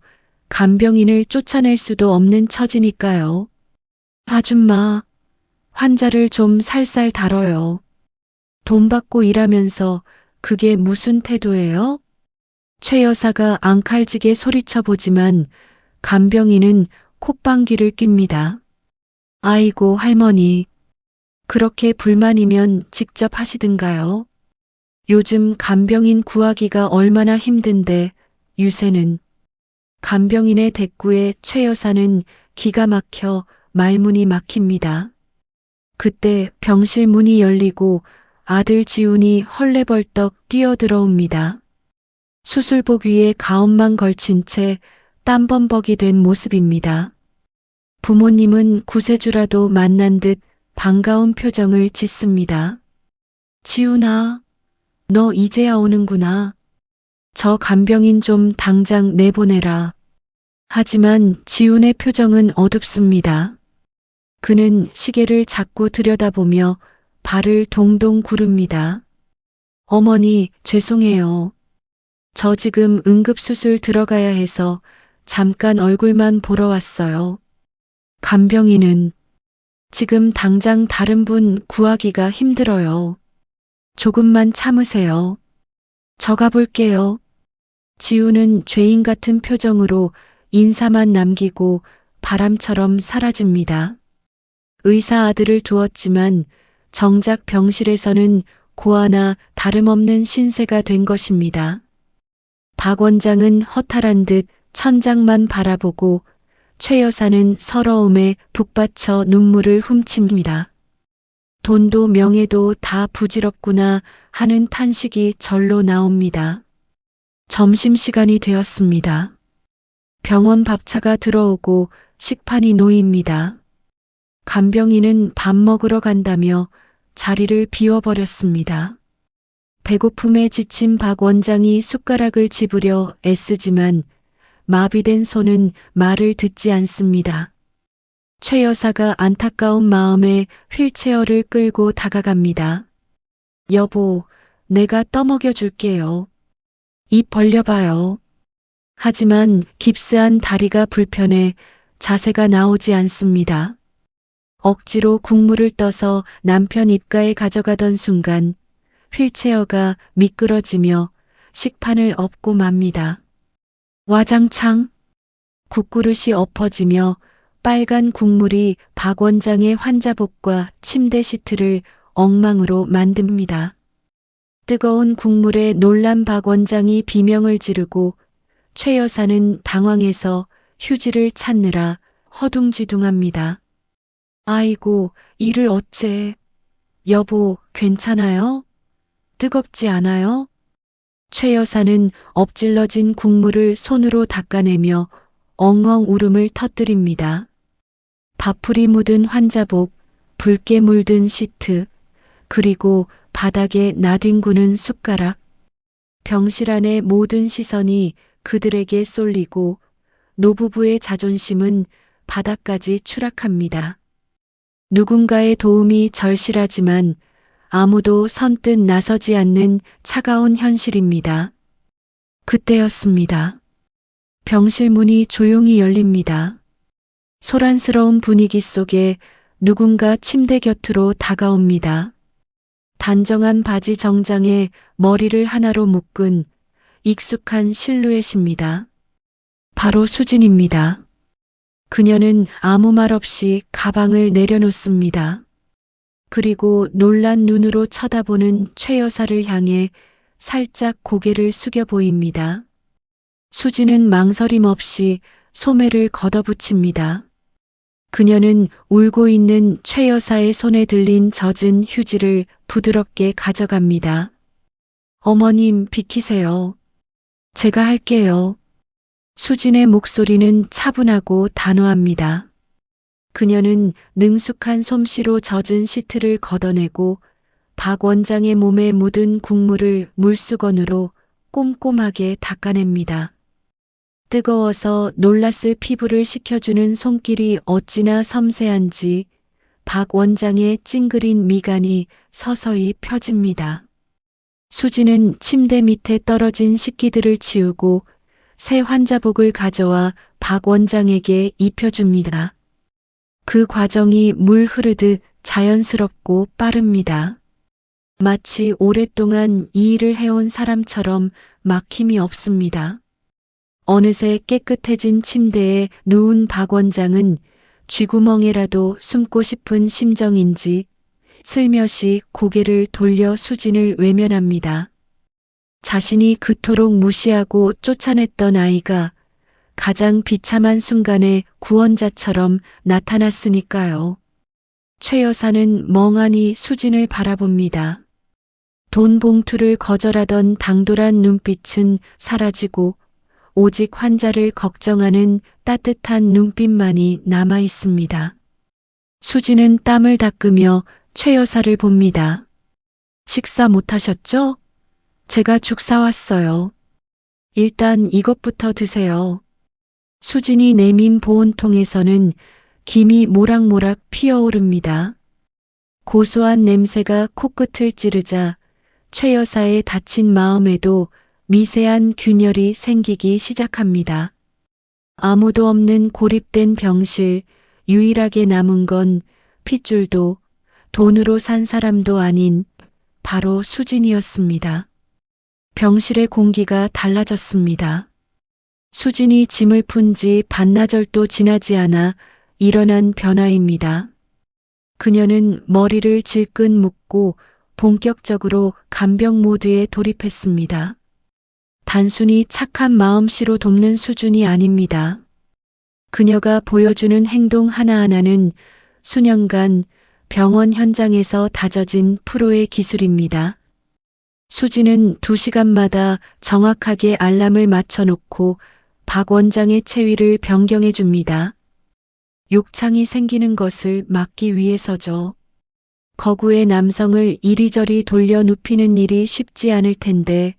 간병인을 쫓아낼 수도 없는 처지니까요. 아줌마, 환자를 좀 살살 다뤄요. 돈 받고 일하면서 그게 무슨 태도예요? 최 여사가 앙칼지게 소리쳐 보지만 간병인은 콧방귀를 낍니다. 아이고 할머니, 그렇게 불만이면 직접 하시든가요. 요즘 간병인 구하기가 얼마나 힘든데 유세는. 간병인의 대꾸에 최 여사는 기가 막혀 말문이 막힙니다. 그때 병실 문이 열리고 아들 지훈이 헐레벌떡 뛰어들어옵니다. 수술복 위에 가운만 걸친 채 땀범벅이 된 모습입니다. 부모님은 구세주라도 만난 듯 반가운 표정을 짓습니다. 지훈아, 너 이제야 오는구나. 저 간병인 좀 당장 내보내라. 하지만 지훈의 표정은 어둡습니다. 그는 시계를 자꾸 들여다보며 발을 동동 구릅니다. 어머니, 죄송해요. 저 지금 응급수술 들어가야 해서 잠깐 얼굴만 보러 왔어요. 간병인은 지금 당장 다른 분 구하기가 힘들어요. 조금만 참으세요. 저 가볼게요. 지우는 죄인 같은 표정으로 인사만 남기고 바람처럼 사라집니다. 의사 아들을 두었지만 정작 병실에서는 고아나 다름없는 신세가 된 것입니다. 박 원장은 허탈한 듯 천장만 바라보고 최 여사는 서러움에 북받쳐 눈물을 훔칩니다. 돈도 명예도 다 부질없구나 하는 탄식이 절로 나옵니다. 점심시간이 되었습니다. 병원 밥차가 들어오고 식판이 놓입니다. 간병인은 밥 먹으러 간다며 자리를 비워버렸습니다. 배고픔에 지친 박 원장이 숟가락을 집으려 애쓰지만 마비된 손은 말을 듣지 않습니다. 최 여사가 안타까운 마음에 휠체어를 끌고 다가갑니다. 여보, 내가 떠먹여 줄게요. 입 벌려봐요. 하지만 깁스한 다리가 불편해 자세가 나오지 않습니다. 억지로 국물을 떠서 남편 입가에 가져가던 순간 휠체어가 미끄러지며 식판을 엎고 맙니다. 와장창 국그릇이 엎어지며 빨간 국물이 박 원장의 환자복과 침대 시트를 엉망으로 만듭니다. 뜨거운 국물에 놀란 박 원장이 비명을 지르고 최 여사는 당황해서 휴지를 찾느라 허둥지둥합니다. 아이고, 이를 어째. 여보, 괜찮아요? 뜨겁지 않아요? 최 여사는 엎질러진 국물을 손으로 닦아내며 엉엉 울음을 터뜨립니다. 밥풀이 묻은 환자복, 붉게 물든 시트, 그리고 바닥에 나뒹구는 숟가락. 병실 안의 모든 시선이 그들에게 쏠리고 노부부의 자존심은 바닥까지 추락합니다. 누군가의 도움이 절실하지만 아무도 선뜻 나서지 않는 차가운 현실입니다. 그때였습니다. 병실 문이 조용히 열립니다. 소란스러운 분위기 속에 누군가 침대 곁으로 다가옵니다. 단정한 바지 정장에 머리를 하나로 묶은 익숙한 실루엣입니다. 바로 수진입니다. 그녀는 아무 말 없이 가방을 내려놓습니다. 그리고 놀란 눈으로 쳐다보는 최 여사를 향해 살짝 고개를 숙여 보입니다. 수진은 망설임 없이 소매를 걷어붙입니다. 그녀는 울고 있는 최 여사의 손에 들린 젖은 휴지를 부드럽게 가져갑니다. 어머님, 비키세요. 제가 할게요. 수진의 목소리는 차분하고 단호합니다. 그녀는 능숙한 솜씨로 젖은 시트를 걷어내고 박 원장의 몸에 묻은 국물을 물수건으로 꼼꼼하게 닦아냅니다. 뜨거워서 놀랐을 피부를 식혀주는 손길이 어찌나 섬세한지 박 원장의 찡그린 미간이 서서히 펴집니다. 수지는 침대 밑에 떨어진 식기들을 치우고 새 환자복을 가져와 박 원장에게 입혀줍니다. 그 과정이 물 흐르듯 자연스럽고 빠릅니다. 마치 오랫동안 이 일을 해온 사람처럼 막힘이 없습니다. 어느새 깨끗해진 침대에 누운 박 원장은 쥐구멍에라도 숨고 싶은 심정인지 슬며시 고개를 돌려 수진을 외면합니다. 자신이 그토록 무시하고 쫓아냈던 아이가 가장 비참한 순간에 구원자처럼 나타났으니까요. 최 여사는 멍하니 수진을 바라봅니다. 돈 봉투를 거절하던 당돌한 눈빛은 사라지고 오직 환자를 걱정하는 따뜻한 눈빛만이 남아 있습니다. 수진은 땀을 닦으며 최 여사를 봅니다. 식사 못하셨죠? 제가 죽 사왔어요. 일단 이것부터 드세요. 수진이 내민 보온통에서는 김이 모락모락 피어오릅니다. 고소한 냄새가 코끝을 찌르자 최 여사의 다친 마음에도 미세한 균열이 생기기 시작합니다. 아무도 없는 고립된 병실, 유일하게 남은 건 핏줄도 돈으로 산 사람도 아닌 바로 수진이었습니다. 병실의 공기가 달라졌습니다. 수진이 짐을 푼 지 반나절도 지나지 않아 일어난 변화입니다. 그녀는 머리를 질끈 묶고 본격적으로 간병 모드에 돌입했습니다. 단순히 착한 마음씨로 돕는 수준이 아닙니다. 그녀가 보여주는 행동 하나하나는 수년간 병원 현장에서 다져진 프로의 기술입니다. 수지는 2시간마다 정확하게 알람을 맞춰놓고 박 원장의 체위를 변경해 줍니다. 욕창이 생기는 것을 막기 위해서죠. 거구의 남성을 이리저리 돌려 눕히는 일이 쉽지 않을 텐데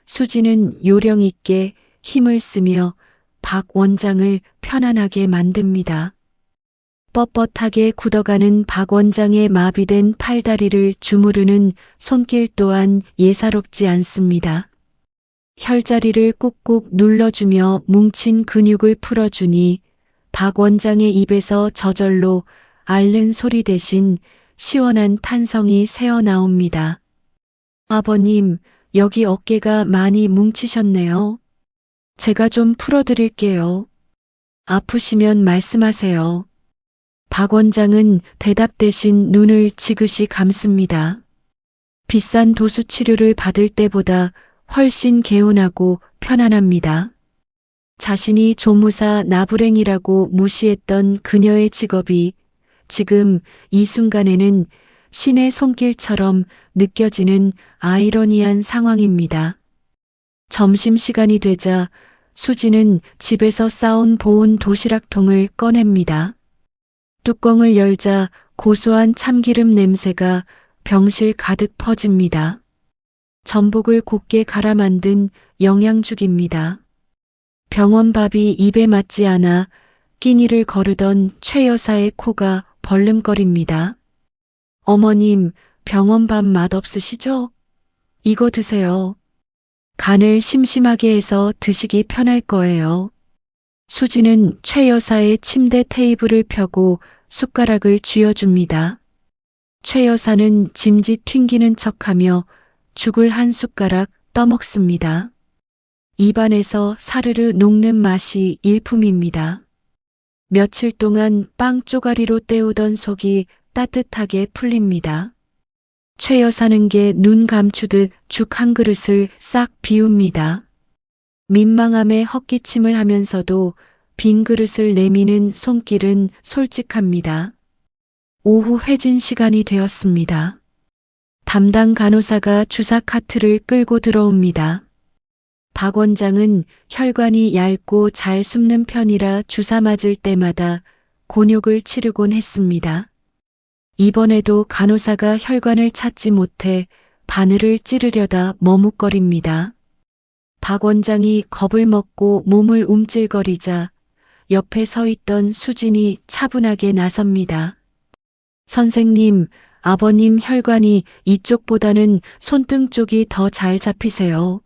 수지는 요령 있게 힘을 쓰며 박 원장을 편안하게 만듭니다. 뻣뻣하게 굳어가는 박 원장의 마비된 팔다리를 주무르는 손길 또한 예사롭지 않습니다. 혈자리를 꾹꾹 눌러주며 뭉친 근육을 풀어주니 박 원장의 입에서 저절로 앓는 소리 대신 시원한 탄성이 새어나옵니다. 아버님, 여기 어깨가 많이 뭉치셨네요. 제가 좀 풀어드릴게요. 아프시면 말씀하세요. 박 원장은 대답 대신 눈을 지그시 감습니다. 비싼 도수 치료를 받을 때보다 훨씬 개운하고 편안합니다. 자신이 조무사 나부랭이라고 무시했던 그녀의 직업이 지금 이 순간에는 신의 손길처럼 느껴지는 아이러니한 상황입니다. 점심시간이 되자 수지는 집에서 싸온 보온 도시락통을 꺼냅니다. 뚜껑을 열자 고소한 참기름 냄새가 병실 가득 퍼집니다. 전복을 곱게 갈아 만든 영양죽입니다. 병원 밥이 입에 맞지 않아 끼니를 거르던 최 여사의 코가 벌름거립니다. 어머님, 병원 밥 맛없으시죠? 이거 드세요. 간을 심심하게 해서 드시기 편할 거예요. 수지는 최 여사의 침대 테이블을 펴고 숟가락을 쥐어줍니다. 최 여사는 짐짓 튕기는 척하며 죽을 한 숟가락 떠먹습니다. 입안에서 사르르 녹는 맛이 일품입니다. 며칠 동안 빵 쪼가리로 때우던 속이 따뜻하게 풀립니다. 최 여사는 게 눈 감추듯 죽 한 그릇을 싹 비웁니다. 민망함에 헛기침을 하면서도 빈 그릇을 내미는 손길은 솔직합니다. 오후 회진 시간이 되었습니다. 담당 간호사가 주사 카트를 끌고 들어옵니다. 박 원장은 혈관이 얇고 잘 숨는 편이라 주사 맞을 때마다 곤욕을 치르곤 했습니다. 이번에도 간호사가 혈관을 찾지 못해 바늘을 찌르려다 머뭇거립니다. 박 원장이 겁을 먹고 몸을 움찔거리자 옆에 서 있던 수진이 차분하게 나섭니다. 선생님, 아버님 혈관이 이쪽보다는 손등 쪽이 더 잘 잡히세요.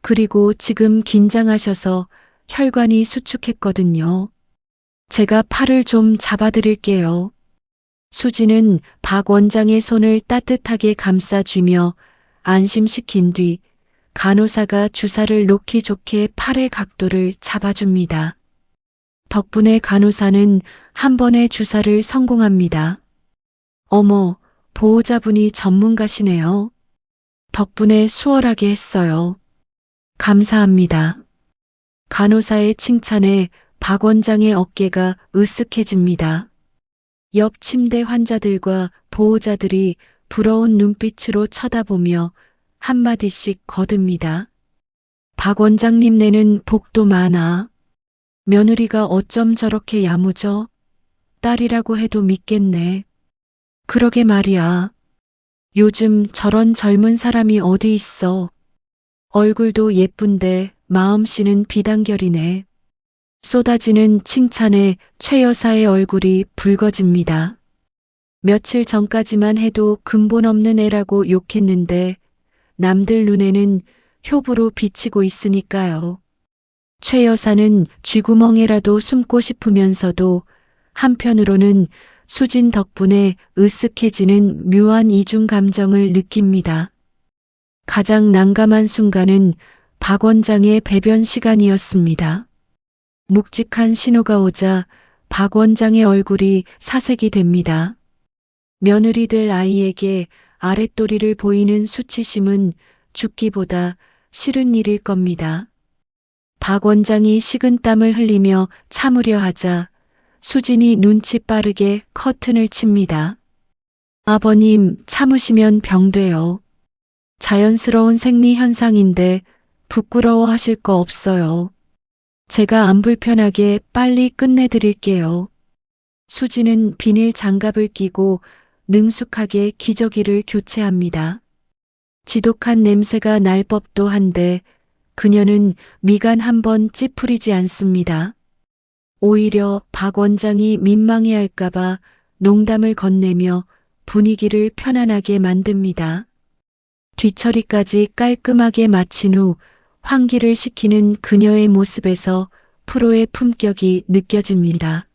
그리고 지금 긴장하셔서 혈관이 수축했거든요. 제가 팔을 좀 잡아드릴게요. 수지는 박 원장의 손을 따뜻하게 감싸주며 안심시킨 뒤 간호사가 주사를 놓기 좋게 팔의 각도를 잡아줍니다. 덕분에 간호사는 한 번에 주사를 성공합니다. 어머, 보호자분이 전문가시네요. 덕분에 수월하게 했어요. 감사합니다. 간호사의 칭찬에 박 원장의 어깨가 으쓱해집니다. 옆 침대 환자들과 보호자들이 부러운 눈빛으로 쳐다보며 한마디씩 거듭니다. 박 원장님네는 복도 많아. 며느리가 어쩜 저렇게 야무져? 딸이라고 해도 믿겠네. 그러게 말이야. 요즘 저런 젊은 사람이 어디 있어. 얼굴도 예쁜데 마음씨는 비단결이네. 쏟아지는 칭찬에 최 여사의 얼굴이 붉어집니다. 며칠 전까지만 해도 근본 없는 애라고 욕했는데 남들 눈에는 효부로 비치고 있으니까요. 최 여사는 쥐구멍에라도 숨고 싶으면서도 한편으로는 수진 덕분에 으쓱해지는 묘한 이중 감정을 느낍니다. 가장 난감한 순간은 박 원장의 배변 시간이었습니다. 묵직한 신호가 오자 박 원장의 얼굴이 사색이 됩니다. 며느리 될 아이에게 아랫도리를 보이는 수치심은 죽기보다 싫은 일일 겁니다. 박 원장이 식은땀을 흘리며 참으려 하자 수진이 눈치 빠르게 커튼을 칩니다. 아버님, 참으시면 병돼요. 자연스러운 생리 현상인데 부끄러워하실 거 없어요. 제가 안 불편하게 빨리 끝내드릴게요. 수지는 비닐 장갑을 끼고 능숙하게 기저귀를 교체합니다. 지독한 냄새가 날 법도 한데 그녀는 미간 한번 찌푸리지 않습니다. 오히려 박 원장이 민망해할까봐 농담을 건네며 분위기를 편안하게 만듭니다. 뒤처리까지 깔끔하게 마친 후 환기를 시키는 그녀의 모습에서 프로의 품격이 느껴집니다.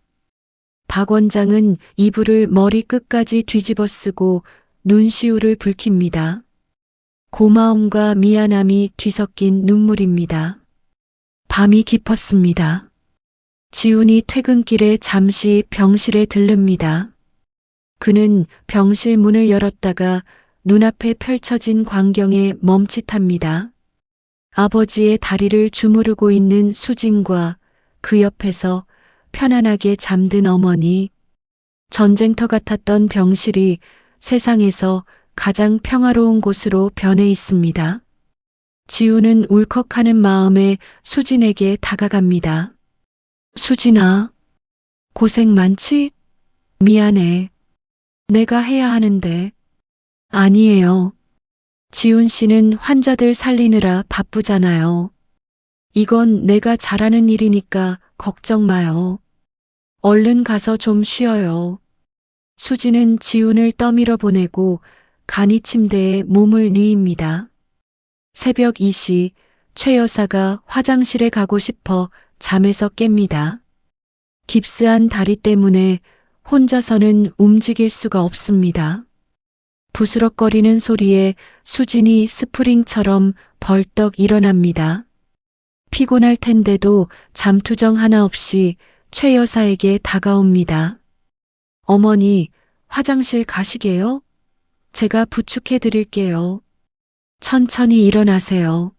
박 원장은 이불을 머리 끝까지 뒤집어 쓰고 눈시울을 붉힙니다. 고마움과 미안함이 뒤섞인 눈물입니다. 밤이 깊었습니다. 지훈이 퇴근길에 잠시 병실에 들릅니다. 그는 병실 문을 열었다가 눈앞에 펼쳐진 광경에 멈칫합니다. 아버지의 다리를 주무르고 있는 수진과 그 옆에서 편안하게 잠든 어머니. 전쟁터 같았던 병실이 세상에서 가장 평화로운 곳으로 변해 있습니다. 지우는 울컥하는 마음에 수진에게 다가갑니다. 수진아, 고생 많지? 미안해. 내가 해야 하는데. 아니에요. 지훈 씨는 환자들 살리느라 바쁘잖아요. 이건 내가 잘하는 일이니까 걱정 마요. 얼른 가서 좀 쉬어요. 수진은 지훈을 떠밀어 보내고 간이 침대에 몸을 뉘입니다. 새벽 2시 최 여사가 화장실에 가고 싶어 잠에서 깹니다. 깁스한 다리 때문에 혼자서는 움직일 수가 없습니다. 부스럭거리는 소리에 수진이 스프링처럼 벌떡 일어납니다. 피곤할 텐데도 잠투정 하나 없이 최 여사에게 다가옵니다. 어머니, 화장실 가시게요? 제가 부축해 드릴게요. 천천히 일어나세요.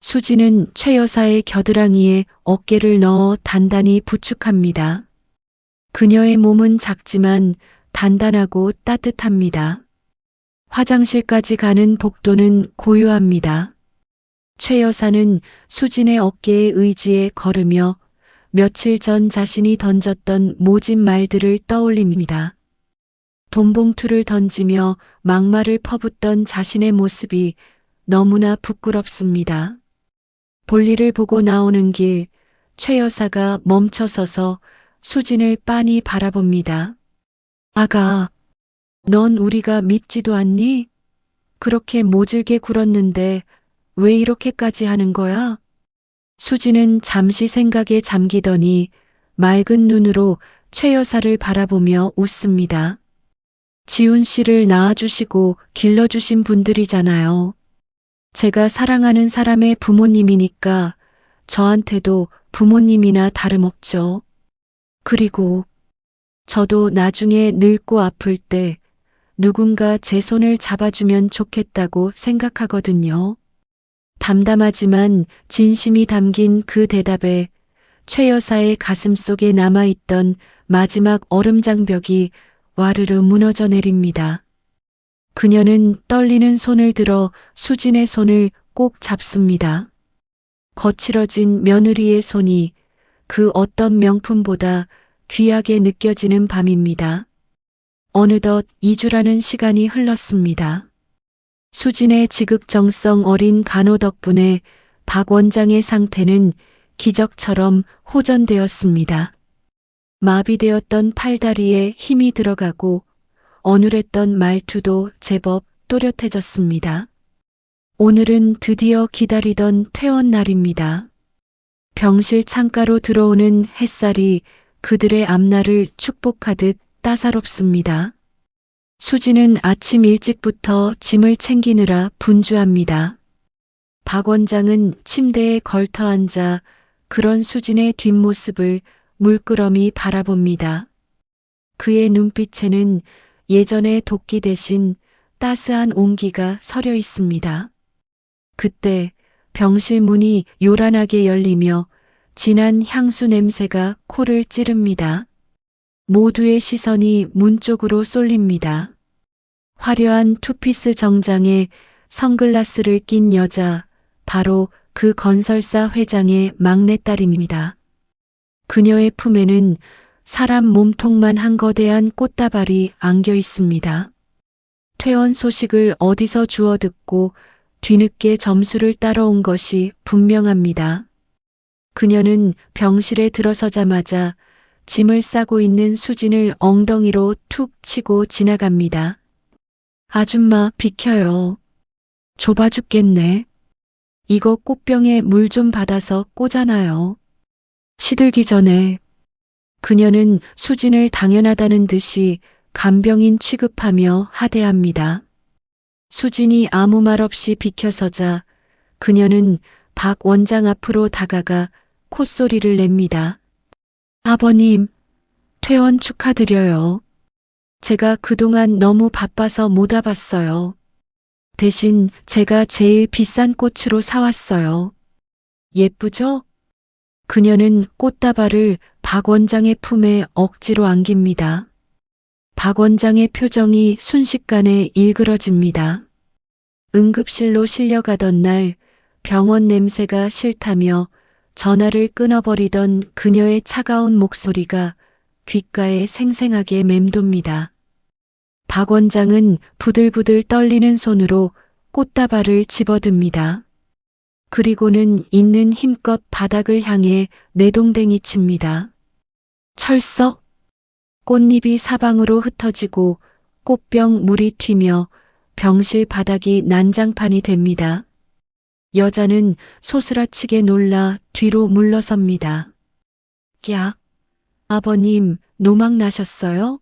수진은 최 여사의 겨드랑이에 어깨를 넣어 단단히 부축합니다. 그녀의 몸은 작지만 단단하고 따뜻합니다. 화장실까지 가는 복도는 고요합니다. 최 여사는 수진의 어깨에 의지해 걸으며 며칠 전 자신이 던졌던 모진 말들을 떠올립니다. 돈봉투를 던지며 막말을 퍼붓던 자신의 모습이 너무나 부끄럽습니다. 볼일을 보고 나오는 길, 최 여사가 멈춰서서 수진을 빤히 바라봅니다. 아가, 넌 우리가 밉지도 않니? 그렇게 모질게 굴었는데 왜 이렇게까지 하는 거야? 수진은 잠시 생각에 잠기더니 맑은 눈으로 최 여사를 바라보며 웃습니다. 지훈 씨를 낳아주시고 길러주신 분들이잖아요. 제가 사랑하는 사람의 부모님이니까 저한테도 부모님이나 다름없죠. 그리고 저도 나중에 늙고 아플 때 누군가 제 손을 잡아주면 좋겠다고 생각하거든요. 담담하지만 진심이 담긴 그 대답에 최 여사의 가슴 속에 남아있던 마지막 얼음장벽이 와르르 무너져 내립니다. 그녀는 떨리는 손을 들어 수진의 손을 꼭 잡습니다. 거칠어진 며느리의 손이 그 어떤 명품보다 귀하게 느껴지는 밤입니다. 어느덧 2주라는 시간이 흘렀습니다. 수진의 지극정성 어린 간호 덕분에 박 원장의 상태는 기적처럼 호전되었습니다. 마비되었던 팔다리에 힘이 들어가고 어눌했던 말투도 제법 또렷해졌습니다. 오늘은 드디어 기다리던 퇴원 날입니다. 병실 창가로 들어오는 햇살이 그들의 앞날을 축복하듯 따사롭습니다. 수진은 아침 일찍부터 짐을 챙기느라 분주합니다. 박 원장은 침대에 걸터 앉아 그런 수진의 뒷모습을 물끄러미 바라봅니다. 그의 눈빛에는 예전의 도끼 대신 따스한 온기가 서려 있습니다. 그때 병실 문이 요란하게 열리며 진한 향수 냄새가 코를 찌릅니다. 모두의 시선이 문 쪽으로 쏠립니다. 화려한 투피스 정장에 선글라스를 낀 여자, 바로 그 건설사 회장의 막내딸입니다. 그녀의 품에는 사람 몸통만 한 거대한 꽃다발이 안겨 있습니다. 퇴원 소식을 어디서 주워 듣고 뒤늦게 점수를 따러 온 것이 분명합니다. 그녀는 병실에 들어서자마자 짐을 싸고 있는 수진을 엉덩이로 툭 치고 지나갑니다. 아줌마 비켜요. 좁아 죽겠네. 이거 꽃병에 물 좀 받아서 꽂아놔요. 시들기 전에. 그녀는 수진을 당연하다는 듯이 간병인 취급하며 하대합니다. 수진이 아무 말 없이 비켜서자 그녀는 박 원장 앞으로 다가가 콧소리를 냅니다. 아버님, 퇴원 축하드려요. 제가 그동안 너무 바빠서 못 와봤어요. 대신 제가 제일 비싼 꽃으로 사왔어요. 예쁘죠? 그녀는 꽃다발을 박 원장의 품에 억지로 안깁니다. 박 원장의 표정이 순식간에 일그러집니다. 응급실로 실려가던 날 병원 냄새가 싫다며 전화를 끊어버리던 그녀의 차가운 목소리가 귓가에 생생하게 맴돕니다. 박 원장은 부들부들 떨리는 손으로 꽃다발을 집어듭니다. 그리고는 있는 힘껏 바닥을 향해 내동댕이 칩니다. 철썩! 꽃잎이 사방으로 흩어지고 꽃병 물이 튀며 병실 바닥이 난장판이 됩니다. 여자는 소스라치게 놀라 뒤로 물러섭니다. 야, 아버님 노막 나셨어요?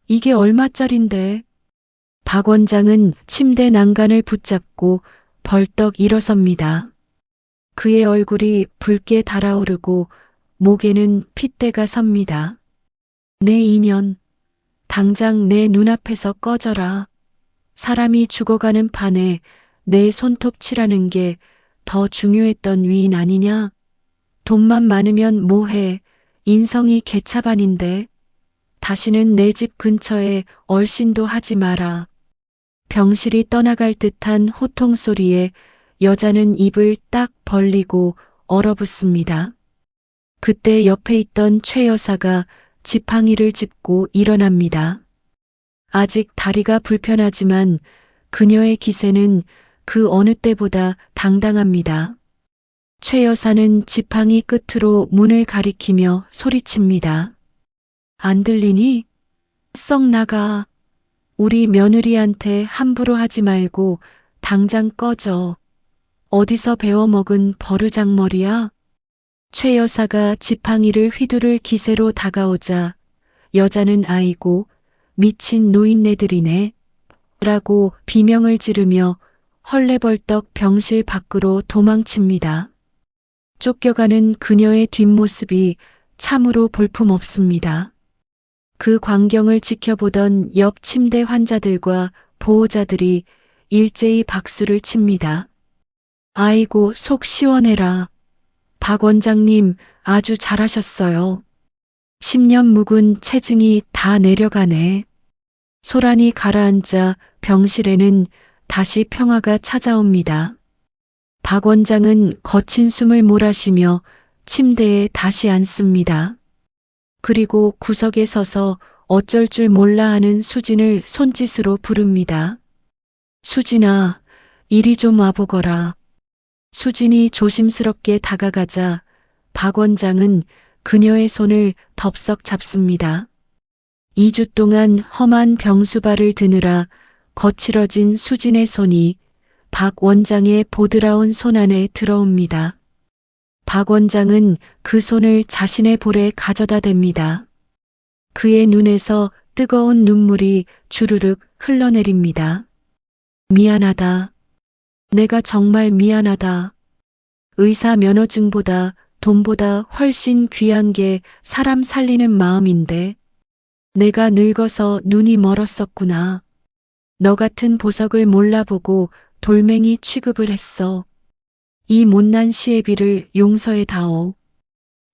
이게 얼마짜린데? 박 원장은 침대 난간을 붙잡고 벌떡 일어섭니다. 그의 얼굴이 붉게 달아오르고 목에는 핏대가 섭니다. 내 인연, 당장 내 눈앞에서 꺼져라. 사람이 죽어가는 판에 내 손톱치라는 게 더 중요했던 위인 아니냐? 돈만 많으면 뭐해? 인성이 개차반인데. 다시는 내 집 근처에 얼씬도 하지 마라. 병실이 떠나갈 듯한 호통 소리에 여자는 입을 딱 벌리고 얼어붙습니다. 그때 옆에 있던 최 여사가 지팡이를 짚고 일어납니다. 아직 다리가 불편하지만 그녀의 기세는 그 어느 때보다 당당합니다. 최 여사는 지팡이 끝으로 문을 가리키며 소리칩니다. 안 들리니? 썩 나가. 우리 며느리한테 함부로 하지 말고 당장 꺼져. 어디서 배워먹은 버르장머리야? 최 여사가 지팡이를 휘두를 기세로 다가오자 여자는 아이고 미친 노인네들이네 라고 비명을 지르며 헐레벌떡 병실 밖으로 도망칩니다. 쫓겨가는 그녀의 뒷모습이 참으로 볼품없습니다. 그 광경을 지켜보던 옆 침대 환자들과 보호자들이 일제히 박수를 칩니다. 아이고 속 시원해라. 박 원장님 아주 잘하셨어요. 10년 묵은 체증이 다 내려가네. 소란이 가라앉자 병실에는 다시 평화가 찾아옵니다. 박 원장은 거친 숨을 몰아쉬며 침대에 다시 앉습니다. 그리고 구석에 서서 어쩔 줄 몰라 하는 수진을 손짓으로 부릅니다. 수진아, 이리 좀 와보거라. 수진이 조심스럽게 다가가자 박 원장은 그녀의 손을 덥석 잡습니다. 2주 동안 험한 병수발을 드느라 거칠어진 수진의 손이 박 원장의 보드라운 손 안에 들어옵니다. 박 원장은 그 손을 자신의 볼에 가져다 댑니다. 그의 눈에서 뜨거운 눈물이 주르륵 흘러내립니다. 미안하다. 내가 정말 미안하다. 의사 면허증보다 돈보다 훨씬 귀한 게 사람 살리는 마음인데 내가 늙어서 눈이 멀었었구나. 너 같은 보석을 몰라보고 돌멩이 취급을 했어. 이 못난 시애비를 용서해 다오.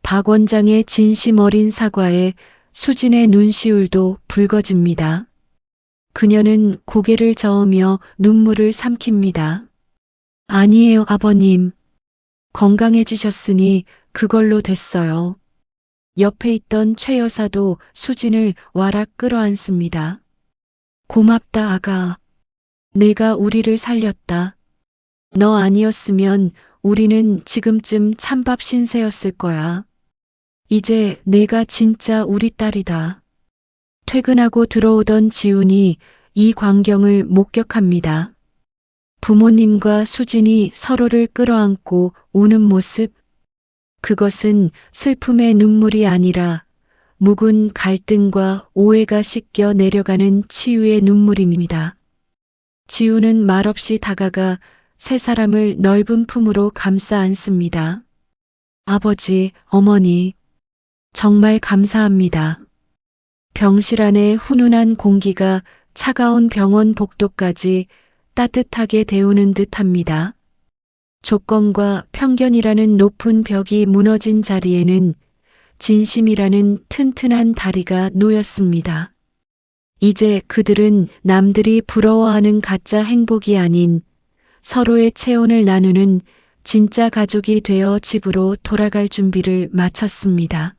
박 원장의 진심 어린 사과에 수진의 눈시울도 붉어집니다. 그녀는 고개를 저으며 눈물을 삼킵니다. 아니에요, 아버님. 건강해지셨으니 그걸로 됐어요. 옆에 있던 최 여사도 수진을 와락 끌어안습니다. 고맙다, 아가. 내가 우리를 살렸다. 너 아니었으면 우리는 지금쯤 찬밥 신세였을 거야. 이제 내가 진짜 우리 딸이다. 퇴근하고 들어오던 지훈이 이 광경을 목격합니다. 부모님과 수진이 서로를 끌어안고 우는 모습. 그것은 슬픔의 눈물이 아니라 묵은 갈등과 오해가 씻겨 내려가는 치유의 눈물입니다. 지훈은 말없이 다가가 세 사람을 넓은 품으로 감싸 안습니다. 아버지, 어머니, 정말 감사합니다. 병실 안의 훈훈한 공기가 차가운 병원 복도까지 따뜻하게 데우는 듯합니다. 조건과 편견이라는 높은 벽이 무너진 자리에는 진심이라는 튼튼한 다리가 놓였습니다. 이제 그들은 남들이 부러워하는 가짜 행복이 아닌 서로의 체온을 나누는 진짜 가족이 되어 집으로 돌아갈 준비를 마쳤습니다.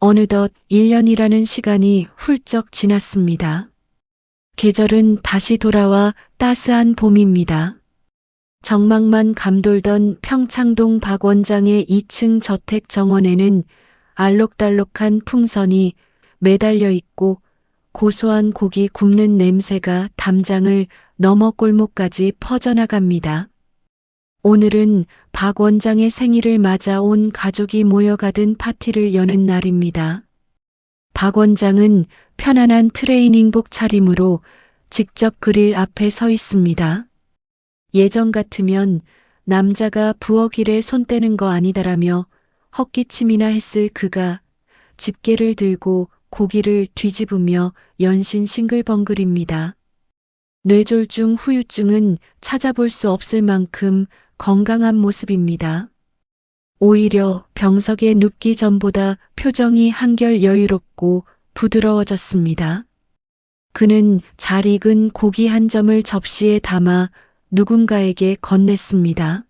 어느덧 1년이라는 시간이 훌쩍 지났습니다. 계절은 다시 돌아와 따스한 봄입니다. 정막만 감돌던 평창동 박 원장의 2층 저택 정원에는 알록달록한 풍선이 매달려 있고 고소한 고기 굽는 냄새가 담장을 넘어 골목까지 퍼져나갑니다. 오늘은 박 원장의 생일을 맞아 온 가족이 모여가든 파티를 여는 날입니다. 박 원장은 편안한 트레이닝복 차림으로 직접 그릴 앞에 서 있습니다. 예전 같으면 남자가 부엌 일에 손 떼는 거 아니다라며 헛기침이나 했을 그가 집게를 들고 고기를 뒤집으며 연신 싱글벙글입니다. 뇌졸중 후유증은 찾아볼 수 없을 만큼 건강한 모습입니다. 오히려 병석에 눕기 전보다 표정이 한결 여유롭고 부드러워졌습니다. 그는 잘 익은 고기 한 점을 접시에 담아 누군가에게 건넸습니다.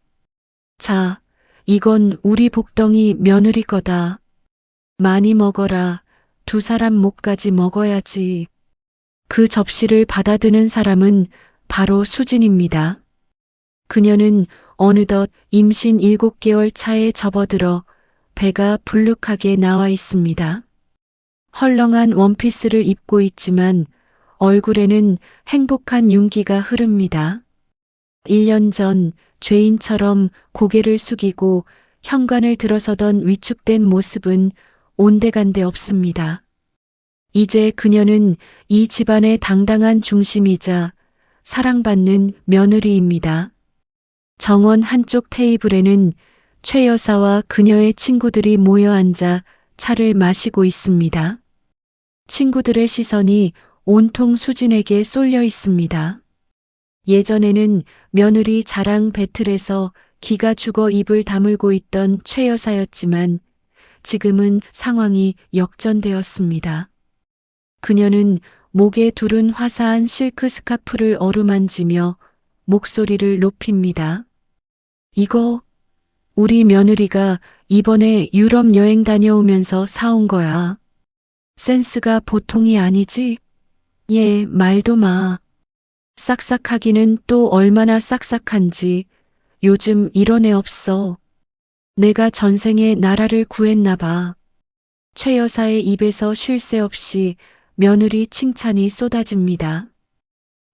자, 이건 우리 복덩이 며느리 거다. 많이 먹어라. 두 사람 목까지 먹어야지. 그 접시를 받아드는 사람은 바로 수진입니다. 그녀는 어느덧 임신 7개월 차에 접어들어 배가 불룩하게 나와 있습니다. 헐렁한 원피스를 입고 있지만 얼굴에는 행복한 윤기가 흐릅니다. 1년 전 죄인처럼 고개를 숙이고 현관을 들어서던 위축된 모습은 온데간데 없습니다. 이제 그녀는 이 집안의 당당한 중심이자 사랑받는 며느리입니다. 정원 한쪽 테이블에는 최 여사와 그녀의 친구들이 모여 앉아 차를 마시고 있습니다. 친구들의 시선이 온통 수진에게 쏠려 있습니다. 예전에는 며느리 자랑 배틀에서 기가 죽어 입을 다물고 있던 최 여사였지만 지금은 상황이 역전되었습니다. 그녀는 목에 두른 화사한 실크 스카프를 어루만지며 목소리를 높입니다. 이거 우리 며느리가 이번에 유럽 여행 다녀오면서 사온 거야. 센스가 보통이 아니지? 얘 말도 마. 싹싹하기는 또 얼마나 싹싹한지 요즘 이런 애 없어. 내가 전생에 나라를 구했나 봐. 최 여사의 입에서 쉴 새 없이 며느리 칭찬이 쏟아집니다.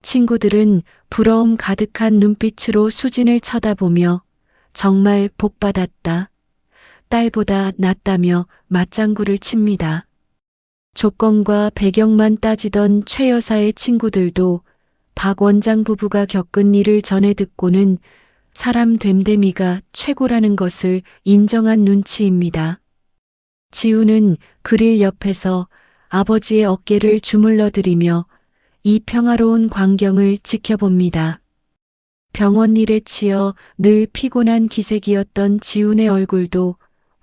친구들은 부러움 가득한 눈빛으로 수진을 쳐다보며 정말 복받았다. 딸보다 낫다며 맞장구를 칩니다. 조건과 배경만 따지던 최 여사의 친구들도 박 원장 부부가 겪은 일을 전해 듣고는 사람 됨됨이가 최고라는 것을 인정한 눈치입니다. 지우는 그릴 옆에서 아버지의 어깨를 주물러드리며 이 평화로운 광경을 지켜봅니다. 병원 일에 치여 늘 피곤한 기색이었던 지훈의 얼굴도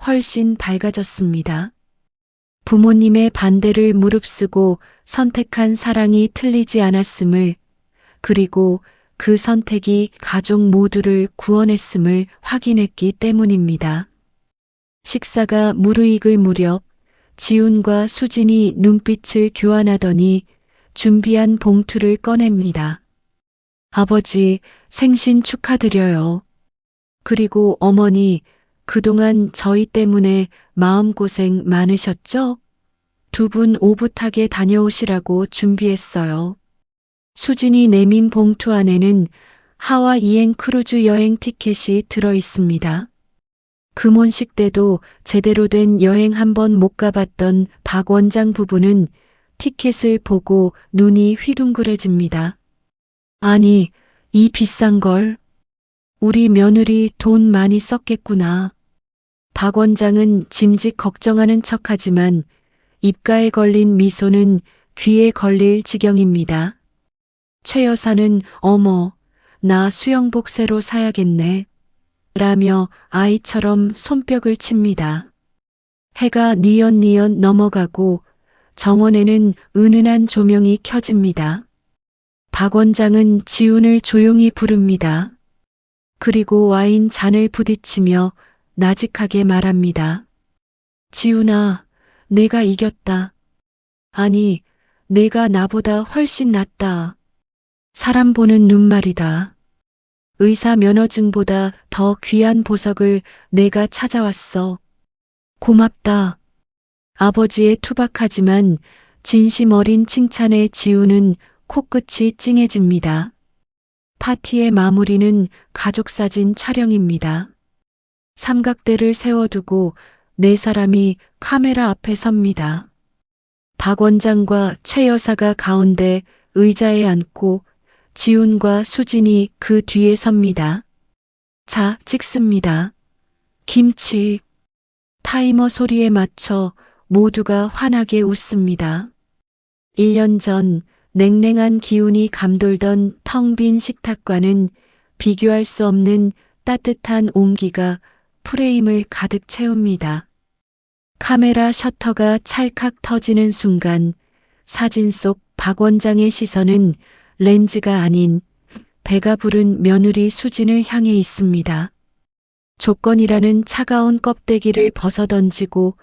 훨씬 밝아졌습니다. 부모님의 반대를 무릅쓰고 선택한 사랑이 틀리지 않았음을, 그리고 그 선택이 가족 모두를 구원했음을 확인했기 때문입니다. 식사가 무르익을 무렵 지훈과 수진이 눈빛을 교환하더니 준비한 봉투를 꺼냅니다. 아버지, 생신 축하드려요. 그리고 어머니, 그동안 저희 때문에 마음고생 많으셨죠? 두 분 오붓하게 다녀오시라고 준비했어요. 수진이 내민 봉투 안에는 하와 이행 크루즈 여행 티켓이 들어 있습니다. 금혼식 때도 제대로 된 여행 한 번 못 가봤던 박 원장 부부는 티켓을 보고 눈이 휘둥그레집니다. 아니, 이 비싼 걸. 우리 며느리 돈 많이 썼겠구나. 박 원장은 짐짓 걱정하는 척하지만 입가에 걸린 미소는 귀에 걸릴 지경입니다. 최 여사는 어머, 나 수영복 새로 사야겠네. 라며 아이처럼 손뼉을 칩니다. 해가 뉘엿뉘엿 넘어가고 정원에는 은은한 조명이 켜집니다. 박 원장은 지훈을 조용히 부릅니다. 그리고 와인 잔을 부딪히며 나직하게 말합니다. 지훈아, 내가 이겼다. 아니, 내가 나보다 훨씬 낫다. 사람 보는 눈 말이다. 의사 면허증보다 더 귀한 보석을 내가 찾아왔어. 고맙다. 아버지의 투박하지만 진심 어린 칭찬에 지훈은 코끝이 찡해집니다. 파티의 마무리는 가족사진 촬영입니다. 삼각대를 세워두고 네 사람이 카메라 앞에 섭니다. 박 원장과 최 여사가 가운데 의자에 앉고 지훈과 수진이 그 뒤에 섭니다. 자, 찍습니다. 김치. 타이머 소리에 맞춰 모두가 환하게 웃습니다. 1년 전 냉랭한 기운이 감돌던 텅 빈 식탁과는 비교할 수 없는 따뜻한 온기가 프레임을 가득 채웁니다. 카메라 셔터가 찰칵 터지는 순간 사진 속 박 원장의 시선은 렌즈가 아닌 배가 부른 며느리 수진을 향해 있습니다. 조건이라는 차가운 껍데기를 벗어던지고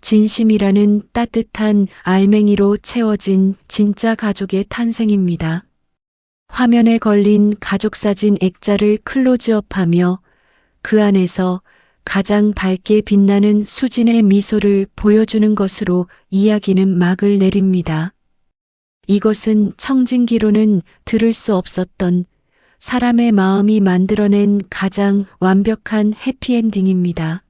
진심이라는 따뜻한 알맹이로 채워진 진짜 가족의 탄생입니다. 화면에 걸린 가족사진 액자를 클로즈업하며 그 안에서 가장 밝게 빛나는 수진의 미소를 보여주는 것으로 이야기는 막을 내립니다. 이것은 청진기로는 들을 수 없었던 사람의 마음이 만들어낸 가장 완벽한 해피엔딩입니다.